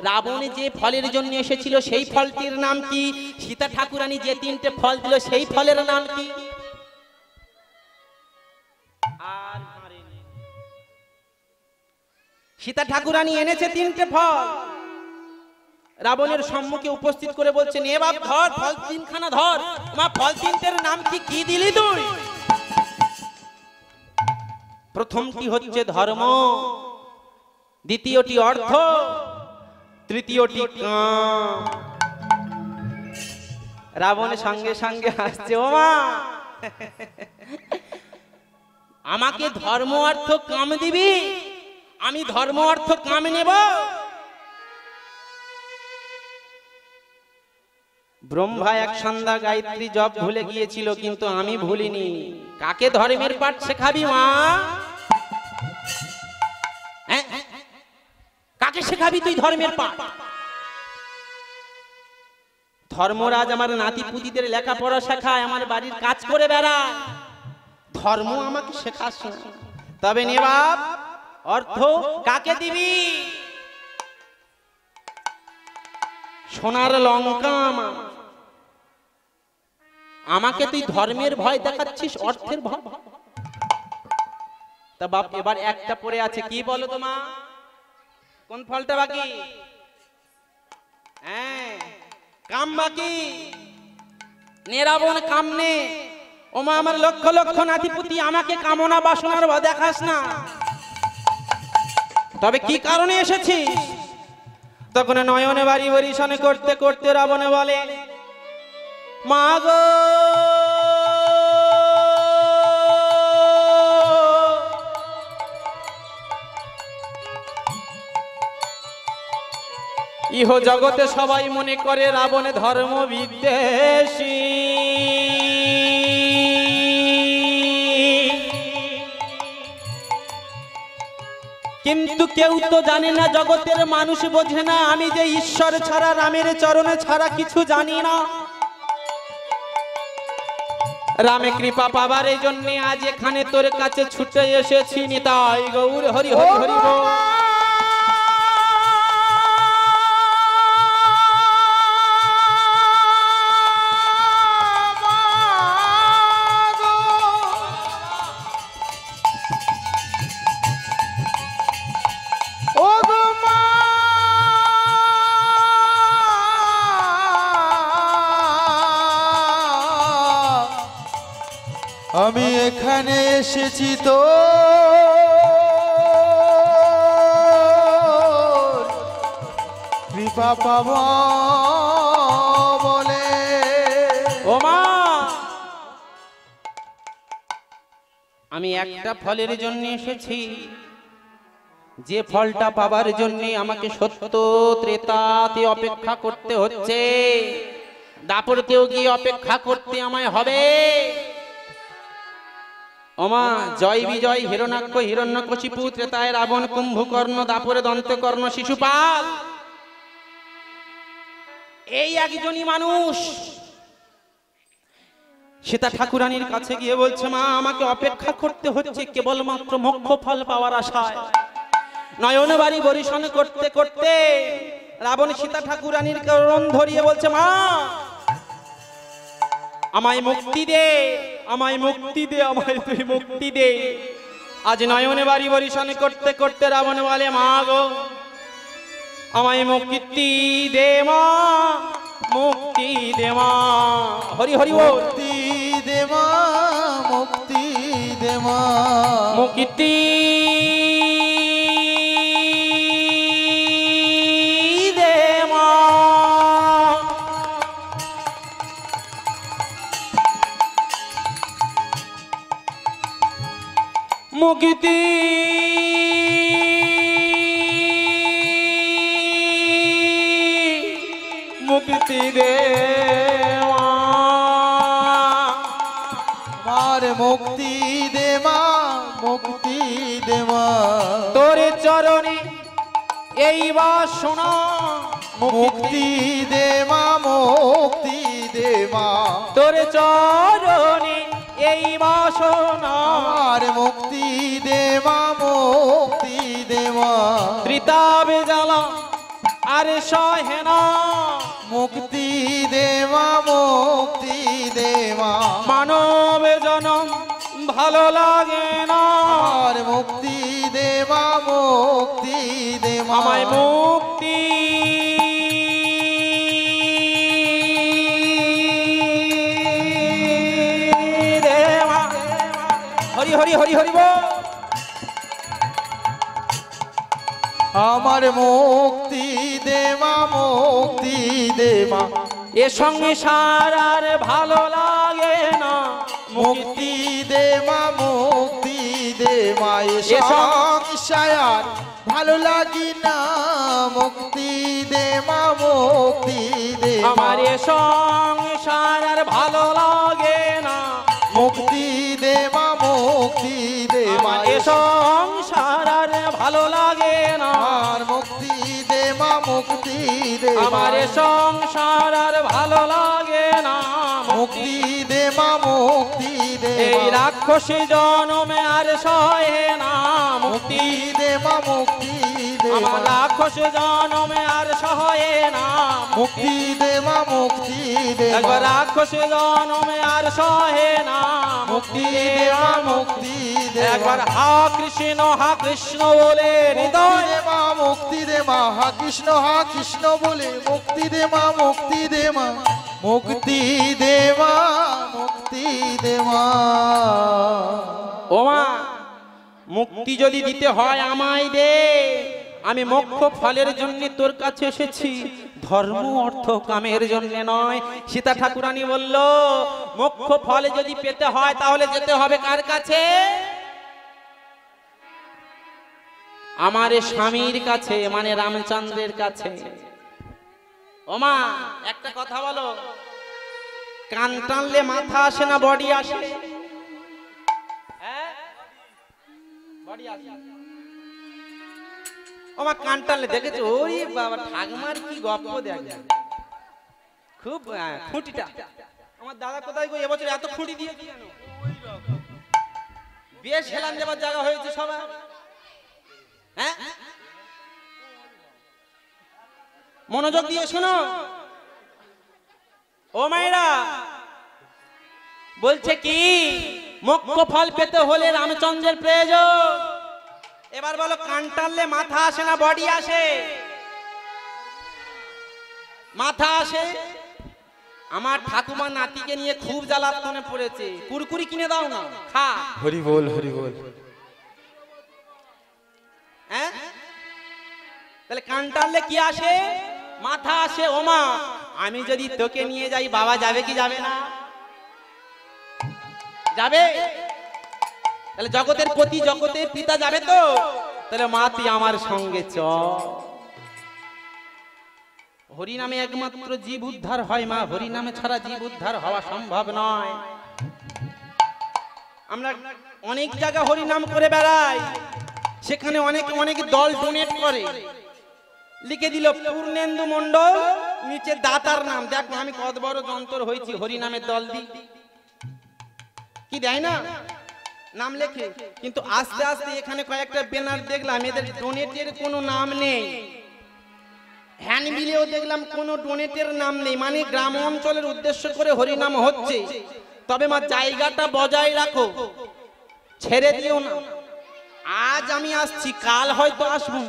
রাবণ যে ফলের জন্য এসেছিল সেই ফলটির নাম কি? সীতা ঠাকুরানী যে তিনটে ফল দিল সেই ফলের নাম কি? আর সীতা ঠাকুরানী এনেছে তিনটে ফল, রাবণের সম্মুখে উপস্থিত করে বলছে, নে বাপ ধর, ফল তিনখানা ধর। মা ফল তিনটের নাম কি? কি দিলি তুই? প্রথমটি হচ্ছে ধর্ম, দ্বিতীয়টি অর্থ, তৃতীয়টি কাম। রাবণের সঙ্গে সঙ্গে হাসছে, ও মা আমাকে ধর্ম অর্থ কাম দিবি? আমি ধর্ম অর্থ কাম নেব? ব্রহ্মা এক সন্ধ্যা গায়ত্রী জপ ভুলে গিয়েছিল, কিন্তু আমি ভুলিনি। কাকে ধর্মের পাঠ শেখাবি মা? কাকে শেখাবি তুই ধর্মের পাঠ? ধর্মরাজ আমার নাতি পুতিদের লেখাপড়া শেখায়, আমার বাড়ির কাজ করে বেড়ায়, ধর্ম আমাকে শেখাস না। তবে নে বাপ, অর্থ কাকে দিবি? সোনার লঙ্কা আমাকে তুই ধর্মের ভয় দেখাচ্ছিস, অর্থের ভয়? তা বাপ এবার একটা পড়ে আছে, কি বলো তো মা? কোন ফলটা বাকি? হ্যাঁ, কাম বাকি। নে রাবণ, কাম নে। ও মা, আমার লক্ষ লক্ষ নাতিপুতি, আমাকে কামনা বাসনার ভয় দেখাস না। তবে কি কারণে এসেছিস? তখন নয়নে বাড়ি বরিশনে করতে করতে রাবণে বলে, মা গো, ইহ জগতে সবাই মনে করে রাবণে ধর্ম বিদ্বেষী, কিন্তু কেউ তো জানে না, জগতের মানুষ বোঝে না, আমি যে ঈশ্বর ছাড়া, রামের চরণে ছাড়া কিছু জানি না। রামে কৃপা পাবার এই জন্য আজ এখানে তোর কাছে ছুটে এসেছি নিতাই গৌর হরি হরি হরি বল। আমি এখানে এসেছি তো কৃপা পাব বলে। ও মা, আমি একটা ফলের জন্য এসেছি, যে ফলটা পাবার জন্য আমাকে সত্য ত্রেতাতে অপেক্ষা করতে হচ্ছে, দাপরতেও গিয়ে অপেক্ষা করতে আমায় হবে। ওমা, জয় বিজয় হিরণ্যাক্ষ হিরণ্যকশিপু ত্রেতায় রাবণ কুম্ভকর্ণ দাপরে দন্তকর্ণ শিশুপাল, এই একজনই মানুষ সীতা ঠাকুরানীর কাছে গিয়ে বলছে, মা আমাকে অপেক্ষা করতে হচ্ছে কেবলমাত্র মোক্ষ ফল পাওয়ার আশায়। নয়ন বাড়ি বরিশন করতে করতে রাবণ সীতা ঠাকুরানীর করণ ধরিয়ে বলছে, মা আমায় মুক্তি দে, আমায় মুক্তি দে, আমায় তুই মুক্তি দে। আজ নয়নে বাড়ি বরিশন করতে করতে রাবণ বলে, মা গো আমায় মুক্তি দে মা, মুক্তি দে মা। হরি হরি বল। মুক্তি দে মা, মুক্তি দে মা, মুক্তি দে মা। মুক্তি মুক্তি দে মা। মার মুক্তি দে মা, মুক্তি দে মা, তোর চরণে এই বাসনা মুক্তি দে মা, মুক্তি দে মা, তোর চরণে এই বাসনা। আমার মুক্তি দে মা, মুক্তি দে মা, ত্রিতাবে জ্বালা আর সহে না, মুক্তি দে মা, মুক্তি দে মা, মানব জনম ভালো লাগে না। আমার মুক্তি দে মা, মুক্তি দে মা, আমায় মুক্তি দে মা। হরি হরি হরি হরি বল। আমার মুক্তি দে মা, মুক্তি দে মা, এ সংসার আর ভালো লাগে না, মুক্তি দে মা, মুক্তি দে মা, এ সংসার ভালো লাগি না, মুক্তি দে মা, মুক্তি দে মা, আমার এ সংসার আর ভালো লাগে না, মুক্তি দে মা, মুক্তি দে মা, আমার এ সংসার আর ভালো লাগে না, আর মুক্তি দে মা, মুক্তি দে মা, আমার এ সংসার আর ভালো লাগে না, মুক্তি দে মা, মুক্তি দে এই মা, রাক্ষসী জনমে আর সহে না, মুক্তি মুক্তি দে মা, মুক্তি দে আমার মা, রাক্ষসী জনমে আর সহে না, মুক্তি দে মা, মুক্তি দে মা, একবার রাক্ষসী জনমে আর সহে না, মুক্তি দে মা, মুক্তি দে মা, একবার হা কৃষ্ণ বলে হৃদয় দে মা, মুক্তি দে মা, হা কৃষ্ণ বলে মুক্তি দে মা, মুক্তি দে মা, মুক্তি দে মা, মুক্তি দে মা। ওমা, মুক্তি যদি দিতে হয় আমায় দে, আমি মোক্ষ ফলের জন্য তোর কাছে এসেছি, ধর্ম অর্থ কামের জন্য নয়। সীতা ঠাকুরানী বলল, মোক্ষ ফলে যদি পেতে হয় তাহলে যেতে হবে কার কাছে? আমার স্বামীর কাছে, মানে রামচন্দ্রের কাছে। ওমা, একটা কথা বলো, কান টানলে মাথা আসে না বডি আসে? বডি আসে। ওমা, কান টানলে দেখেছো? ওরে বাবা, ঠাকমার কি গপ্প দেখ, খুব খুঁটিটা। আমার দাদা কোথায় গো এবছর এত খুঁটি দিয়েছি কেন? বিয়ে সেলান দেবার জায়গা হয়েছে সবাই। হ্যাঁ, মনোযোগ দিয়ে শোনো। ও মায়েরা, বলছে কি মোক্ষ ফল পেতে হলে রামচন্দ্রের প্রয়োজন। এবার বলো, কান টানলে মাথা আসে না বডি আসে? মাথা আসে। আমার ঠাকুমা নাতিকে নিয়ে খুব জ্বালাতনে পড়েছে, কুরকুরি কিনে দাও না, খা। হরি বল, হরি বল। হ্যাঁ, তাহলে কান টানলে কি আসে? মাথা আসে। ও মা, আমি যদি তোকে নিয়ে যাই, বাবা যাবে কি যাবে না? যাবে। তাহলে জগতের প্রতি জগতের পিতা যাবে তো? তাহলে মা তুই আমার সঙ্গে চল। হরি নামে একমাত্র জীব উদ্ধার হয় মা, হরি নামে ছাড়া জীব উদ্ধার হওয়া সম্ভব নয়। আমরা অনেক জায়গা হরি নাম করে বেড়াই, সেখানে অনেক অনেক দল ডোনেট করে, লিখে দিল পূর্ণেন্দু মণ্ডল, নিচে দাতার নাম। দেখো আমি কত বড় যন্ত্র হয়েছি, হরি নামের দল দি কি দেয় না নাম লেখে। কিন্তু আস্তে আস্তে এখানে কয়েকটা ব্যানার দেখলাম, এদের ডোনেটের কোনো নাম নেই। হ্যান্ডবিলেও দেখলাম কোনো ডোনেটের নাম নেই। মানে গ্রাম অঞ্চলের উদ্দেশ্য করে হরিনাম হচ্ছে। তবে মা জায়গাটা বজায় রাখো, ছেড়ে দিও না। আজ আমি আসছি, কাল হয়তো আসবো।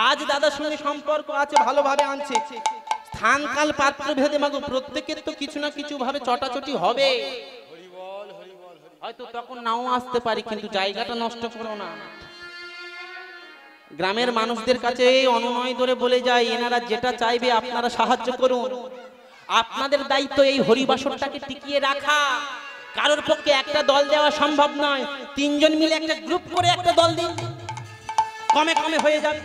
আজ দাদার সঙ্গে সম্পর্ক আছে, ভালোভাবে আনছে। স্থান কাল পাত্র ভেদে মাগো প্রত্যেকের তো কিছু না কিছু ভাবে চটাচটি হবে। হয়তো তখন নাও আসতে পারি, কিন্তু জায়গাটা নষ্ট করো না। গ্রামের মানুষদের কাছে অনুনয় ধরে বলে যায়, এনারা যেটা চাইবে আপনারা সাহায্য করুন। আপনাদের দায়িত্ব এই হরিবাসরটাকে টিকিয়ে রাখা। কারোর পক্ষে একটা দল দেওয়া সম্ভব নয়। তিনজন মিলে একটা গ্রুপ করে একটা দল দিন, কমে কমে হয়ে যাবে।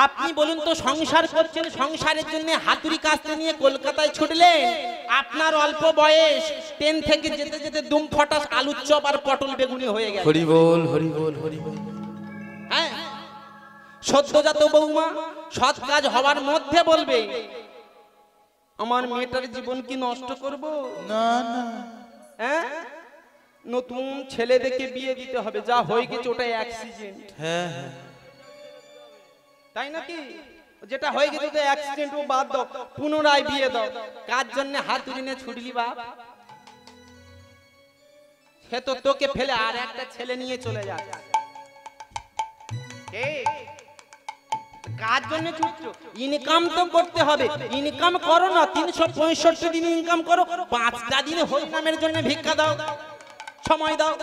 আপনি বলুন তো, সংসার করছেন, সংসারের জন্য হাতুড়ি কাস্তে নিয়ে কলকাতায় ছুটলেন। আপনার অল্প বয়স, ট্রেন থেকে যেতে যেতে দুম ফটাস আলুর চপ আর পটল বেগুনি হয়ে গেল। হরি বল, হরি বল, হরি বল। হ্যাঁ, সদ্যজাত বৌমা সৎ কাজ হওয়ার মধ্যে বলবে, আমার মেয়েটার জীবন কি নষ্ট করব? না না, হ্যাঁ, নতুন ছেলে দেখে বিয়ে দিতে হবে। যা হয়ে গেছে ওটা অ্যাক্সিডেন্ট। হ্যাঁ হ্যাঁ, তাই নাকি? যেটা হয়ে গেছে তো অ্যাক্সিডেন্ট, ও বাদ দাও, পুনরায় বিয়ে দাও। কার জন্য হাতুড়ি নিয়ে ছুটলি বাপ? সে তো তোকে ফেলে আর একটা ছেলে নিয়ে চলে যায়। কার জন্য ছুটছো? ইনকাম তো করতে হবে। ইনকাম করো না, 365 দিন ইনকাম করো, 5টা দিন হরি নামের জন্য ভিক্ষা দাও, সময় দাও।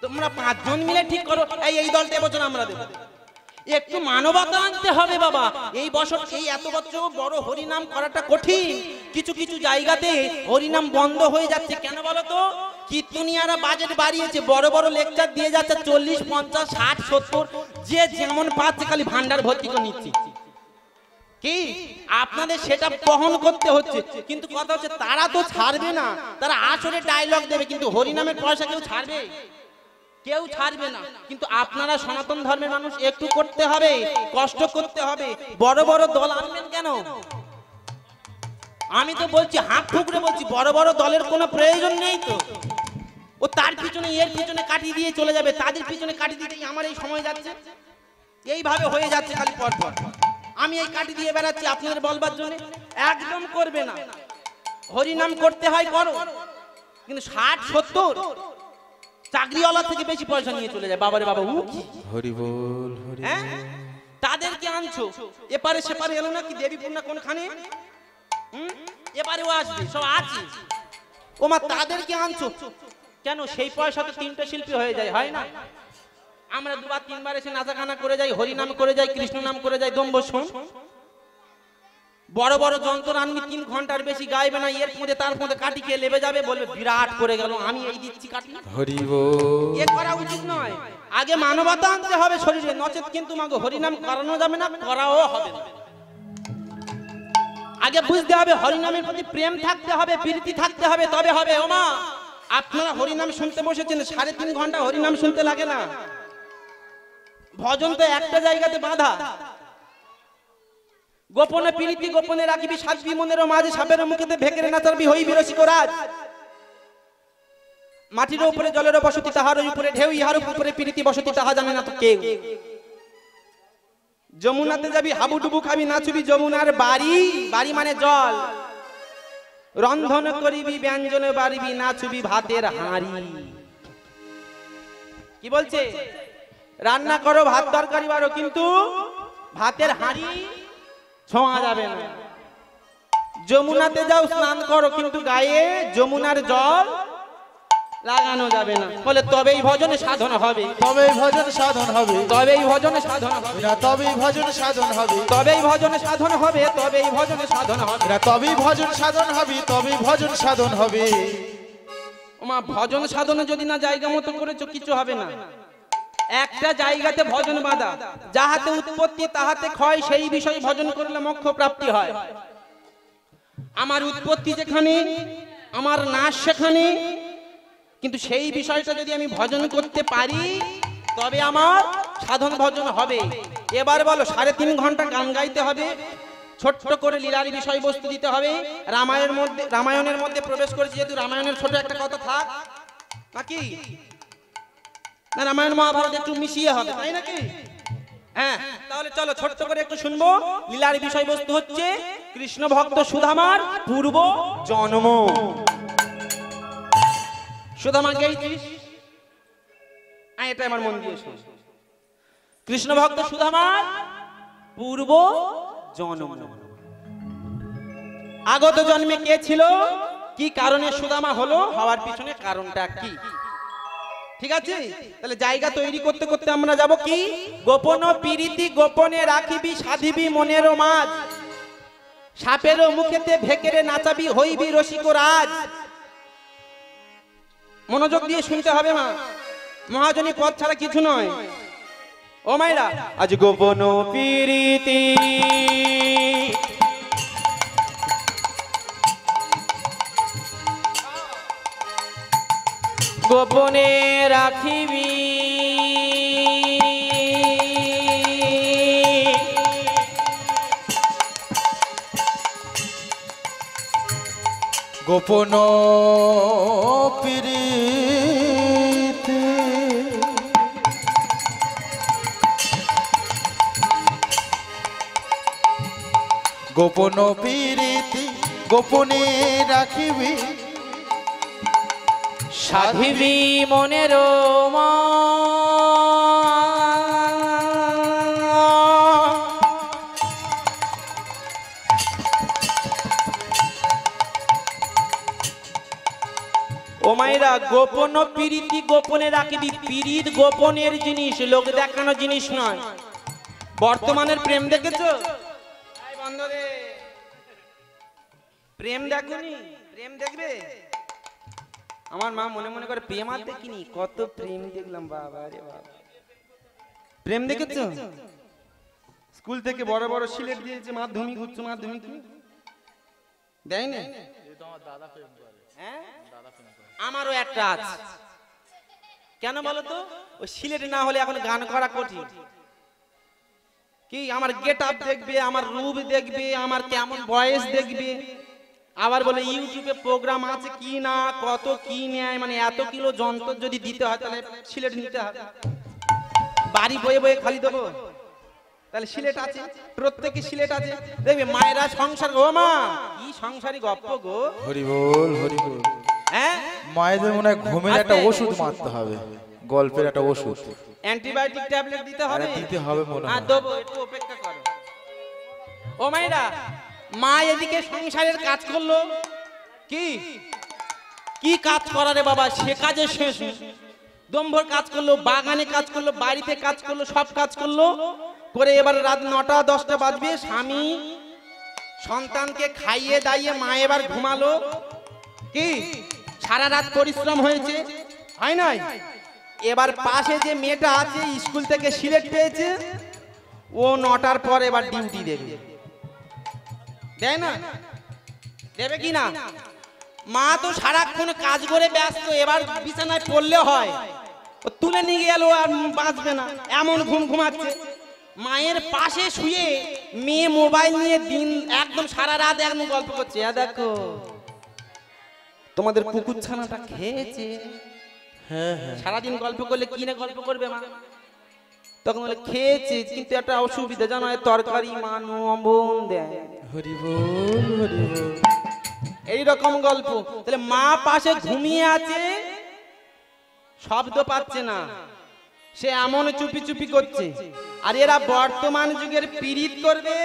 তোমরা 5 জন মিলে ঠিক করো, এই দলটা এবছর আমরা দেব। একটু মানবতা আনতে হবে বাবা। এই বছর এই এত বছর বড় হরিনাম করাটা কঠিন। কিছু কিছু জায়গাতে হরিনাম বন্ধ হয়ে যাচ্ছে। কেন বলো তো? কীর্তনিয়ারা বাজেট বাড়িয়েছে, বড় বড় লেকচার দিয়ে যাচ্ছে, 40, 50, 60, 70, যে যেমন পাচ্ছে খালি ভান্ডার ভর্তি করে নিচ্ছে। কি আপনাদের সেটা বহন করতে হচ্ছে। কিন্তু কথা হচ্ছে, তারা তো ছাড়বে না। তারা আসলে ডায়লগ দেবে, কিন্তু হরিনামের পয়সা কেউ ছাড়বে? কেউ ছাড়বে না। কিন্তু আপনারা সনাতন ধর্মের মানুষ, একটু করতে হবে, কষ্ট করতে হবে। বড় বড় দল আনবেন কেন? আমি তো বলছি, হাত ঠুকরে বলছি, বড় বড় দলের কোনো প্রয়োজন নেই তো। ও তার পিছনে এর পিছনে কাটিয়ে দিয়ে চলে যাবে, তাদের পিছনে কাটিয়ে দিতেই আমার এই সময় যাচ্ছে। এইভাবে হয়ে যাচ্ছে খালি পর পর। আমি এই কাটি দিয়ে বেড়াচ্ছি আপনাদের বলবার জন্য। একদম করবে না। হরিনাম করতে হয় করো, কিন্তু 60, 70 চাকরিওয়ালা থেকে বেশি পয়সা নিয়ে চলে যায়। বাবারে বাবা, হরি বল, হরি হ্যাঁ, তাদেরকে আনছো। এপারে সেপারে এলো না কি দেবীপুর না কোনখানে? এবারেও আসবে, সব আছে। ও মা, তাদেরকে আনছো কেন? সেই পয়সা তো 3টে শিল্পী হয়ে যায়, হয় না? আমরা 2বার 3বার এসে নাচাগানা করে যাই, হরিনাম করে যাই, কৃষ্ণ নাম করে যাই, দম্ভ শোন। বড় বড় যন্ত্র আনবি, 3 ঘন্টার বেশি গাইবে না, এর মধ্যে তার মধ্যে কাটি খেয়ে লেবে যাবে, বলবে বিরাট করে গেল, আমি এই দিচ্ছি কাটি। হরি বল, এ করা উচিত নয়। আগে মানবতা আনতে হবে শরীরে, নচেত কিন্তু মাগো হরিনাম করানো যাবে না, করাও হবে না। আগে বুঝতে হবে হরিনামের প্রতি প্রেম থাকতে হবে, প্রীতি থাকতে হবে, তবে হবে। ও মা, আপনারা হরিনাম শুনতে বসেছেন, 3.5 ঘন্টা হরিনাম শুনতে লাগে না। ভজন তো একটা জায়গাতে বাঁধা। গোপনে প্রীতি গোপনে রাখিবি সাজবি মনের মাঝে সাপের মুখেতে ভেকেরে নাচাবি হইবি রসিক রাজ মাটির উপরে জলের বসতি তাহার উপরে ঢেউ ইহার উপরে প্রীতি বসতি তাহা জানে না তো কেউ যমুনাতে যাবি হাবুডুবু খাবি নাচবি যমুনার বাড়ি বাড়ি মানে জল রন্ধন করিবি ব্যঞ্জনে বাড়িবি নাচবি ভাতের হাঁড়ি কি বলছে রান্না করো ভাত তরকারি বারো কিন্তু ভাতের হাঁড়ি ছোঁয়া যাবে না যমুনাতে যাও স্নান করো কিন্তু গায়ে যমুনার জল লাগানো যাবে না বলে তবেই ভজনে সাধন হবে তবেই ভজন সাধন হবে তবেই ভজনে সাধন হবে না তবেই ভজন সাধন হবে তবেই ভজনে সাধন হবে তবেই ভজনে সাধন হবে না তবেই ভজন সাধন হবে তবেই ভজন সাধন হবে ওমা ভজন সাধনে যদি না জায়গা মতো করেছো কিছু হবে না একটা জায়গাতে ভজন বাঁধা যাহাতে উৎপত্তি তাহাতে ক্ষয় সেই বিষয়ে ভজন করলে মোক্ষ প্রাপ্তি হয় আমার উৎপত্তি যেখানে আমার নাশ সেখানে কিন্তু সেই বিষয়টা যদি আমি ভজন করতে পারি তবে আমার সাধন ভজন হবে এবার বলো 3.5 ঘন্টা গান গাইতে হবে ছোট্ট করে লীলার বিষয়বস্তু দিতে হবে রামায়ণের মধ্যে প্রবেশ করেছি যেহেতু রামায়ণের ছোট একটা কথা থাক নাকি না রামায়ণ মহাভারত একটু মিশিয়ে হবে তাই নাকি হ্যাঁ তাহলে চলো ছোট্ট করে একটু শুনবো লীলার বিষয়বস্তু হচ্ছে কৃষ্ণ ভক্ত সুধামার পূর্ব জন্ম সুধামা গেইছিস এটা আমার মন দিয়ে শোন কৃষ্ণ ভক্ত সুধামার পূর্ব জন্ম আগত জন্মে কে ছিল কি কারণে সুদামা হলো হওয়ার পিছনে কারণটা কি ঠিক আছে তাহলে জায়গা তৈরি করতে করতে আমরা যাব কি গোপন প্রীতি গোপনে রাখিবি সাধিবি মনের মাঝ সাপের মুখেতে ভেকেরে নাচাবি হইবি রসিক রাজ মনোযোগ দিয়ে শুনতে হবে মা মহাজনী পথ ছাড়া কিছু নয় ও মাইরা আজ গোপন প্রীতি গোপনে রাখিবি গোপন প্রীতি গোপন প্রীতি গোপনে রাখিবি সাধিবি মনের ও মায়েরা গোপন প্রীতি গোপনে রাখিবি প্রীত গোপনের জিনিস লোক দেখানো জিনিস নয় বর্তমানের প্রেম দেখেছো প্রেম দেখোনি প্রেম দেখবে আমার মা মনে মনে করে প্রেম আর দেখিনি কত প্রেম দেখলাম বাবা রে বাবা প্রেম দেখেছো স্কুল থেকে বড় বড় সিলেট দিয়েছে মাধ্যমিক উচ্চ মাধ্যমিক দেয় না আমারও একটা আছে কেন বলো তো ওই সিলেটে না হলে এখন গান করা কঠিন কি আমার গেট আপ দেখবে আমার রূপ দেখবে আমার কেমন ভয়েস দেখবে আবার বলে ইউটিউবে প্রোগ্রাম আছে কি না কত কি নেয় মানে এত কিলো যন্ত্র যদি দিতে হয় তাহলে সিলেট নিতে হবে বাড়ি বয়ে বয়ে খালি দেবো তাহলে সিলেট আছে প্রত্যেকে সিলেট আছে দেখবে মায়েরা সংসার ও মা কি সংসারী গপ্প গো হরি বল হরি বল হ্যাঁ মায়েদের মনে হয় ঘুমের একটা ওষুধ মারতে হবে গল্পের একটা ওষুধ অ্যান্টিবায়োটিক ট্যাবলেট দিতে হবে দিতে হবে মনে হয় দেবো একটু অপেক্ষা করো ও মায়েরা মা এদিকে সংসারের কাজ করলো কি কি কাজ করারে বাবা সে কাজে শেষ দম্ভর কাজ করলো বাগানে কাজ করলো বাড়িতে কাজ করলো সব কাজ করলো করে এবার রাত 9টা 10টা বাজবে স্বামী সন্তানকে খাইয়ে দাইয়ে মা এবার ঘুমালো কি সারা রাত পরিশ্রম হয়েছে হয় নাই এবার পাশে যে মেয়েটা আছে স্কুল থেকে সিলেট পেয়েছে ও 9টার পর এবার ডিউটি দেবে দেয় না দেবে কি না মা তো সারাক্ষণ কাজ করে ব্যস্ত এবার বিছানায় পড়লে হয় ও তুলে নিয়ে গেল আর বাঁচবে না এমন ঘুম ঘুমাচ্ছে মায়ের পাশে শুয়ে মেয়ে মোবাইল নিয়ে দিন একদম সারা রাত একদম গল্প করছে। দেখো তোমাদের কুকুর ছানাটা খেয়েছে। হ্যাঁ হ্যাঁ সারাদিন গল্প করলে কি না গল্প করবে মা? তখন বলে খেয়েছে, কিন্তু একটা অসুবিধা জানো, তরকারি মা নুন দেয়। হরি বল হরি বল। এইরকম গল্প। তাহলে মা পাশে ঘুমিয়ে আছে, শব্দ পাচ্ছে না, সে এমন চুপি চুপি করছে। আর এরা বর্তমান যুগের পীড়িত করবে।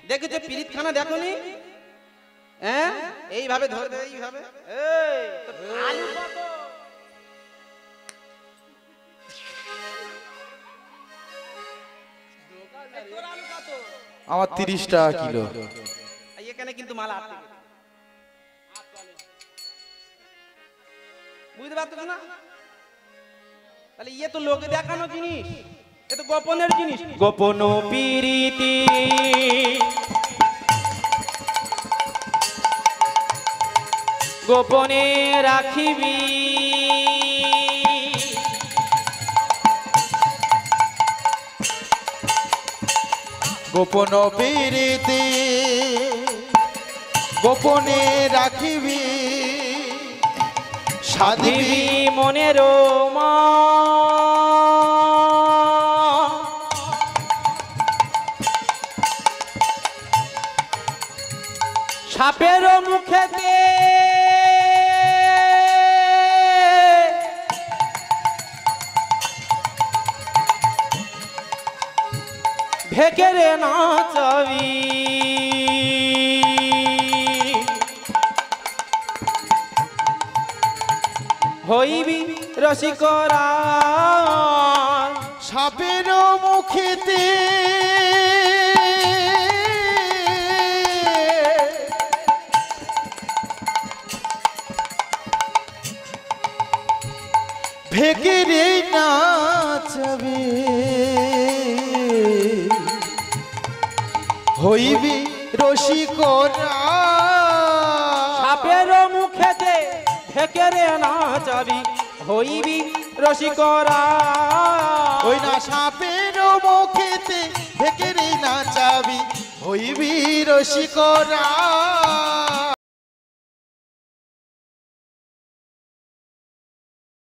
দেখেছো পীড়িতখানা? দেখোনি? হ্যাঁ, এইভাবে ধরবে, এইভাবে। এই তোর আলু কত? তোর আলু কত? আমার 30 টাকা কিলো। এখানে কিন্তু মাল আটকে গেছে। বুঝতে পারছো না? তাহলে ইয়ে তো লোকে দেখানো জিনিস, এ তো গোপনের জিনিস। গোপন প্রীতি গোপনে রাখিবি, গোপন প্রীতি গোপনে রাখিবি, সাধিবি দিবি মনের মা সাপের মুখেতে ঢেকে রে নাচাবি, হইবি রসিকরা সাপের মুখেতে ভেকে রে নাচবে, হইবি রসিকরা সাপের মুখেতে ঢেকে রে নাচাবি, হইবি রসিকরা। ওই না সাপের মুখেতে ভেকে রে নাচাবি, হইবি রসিকরা।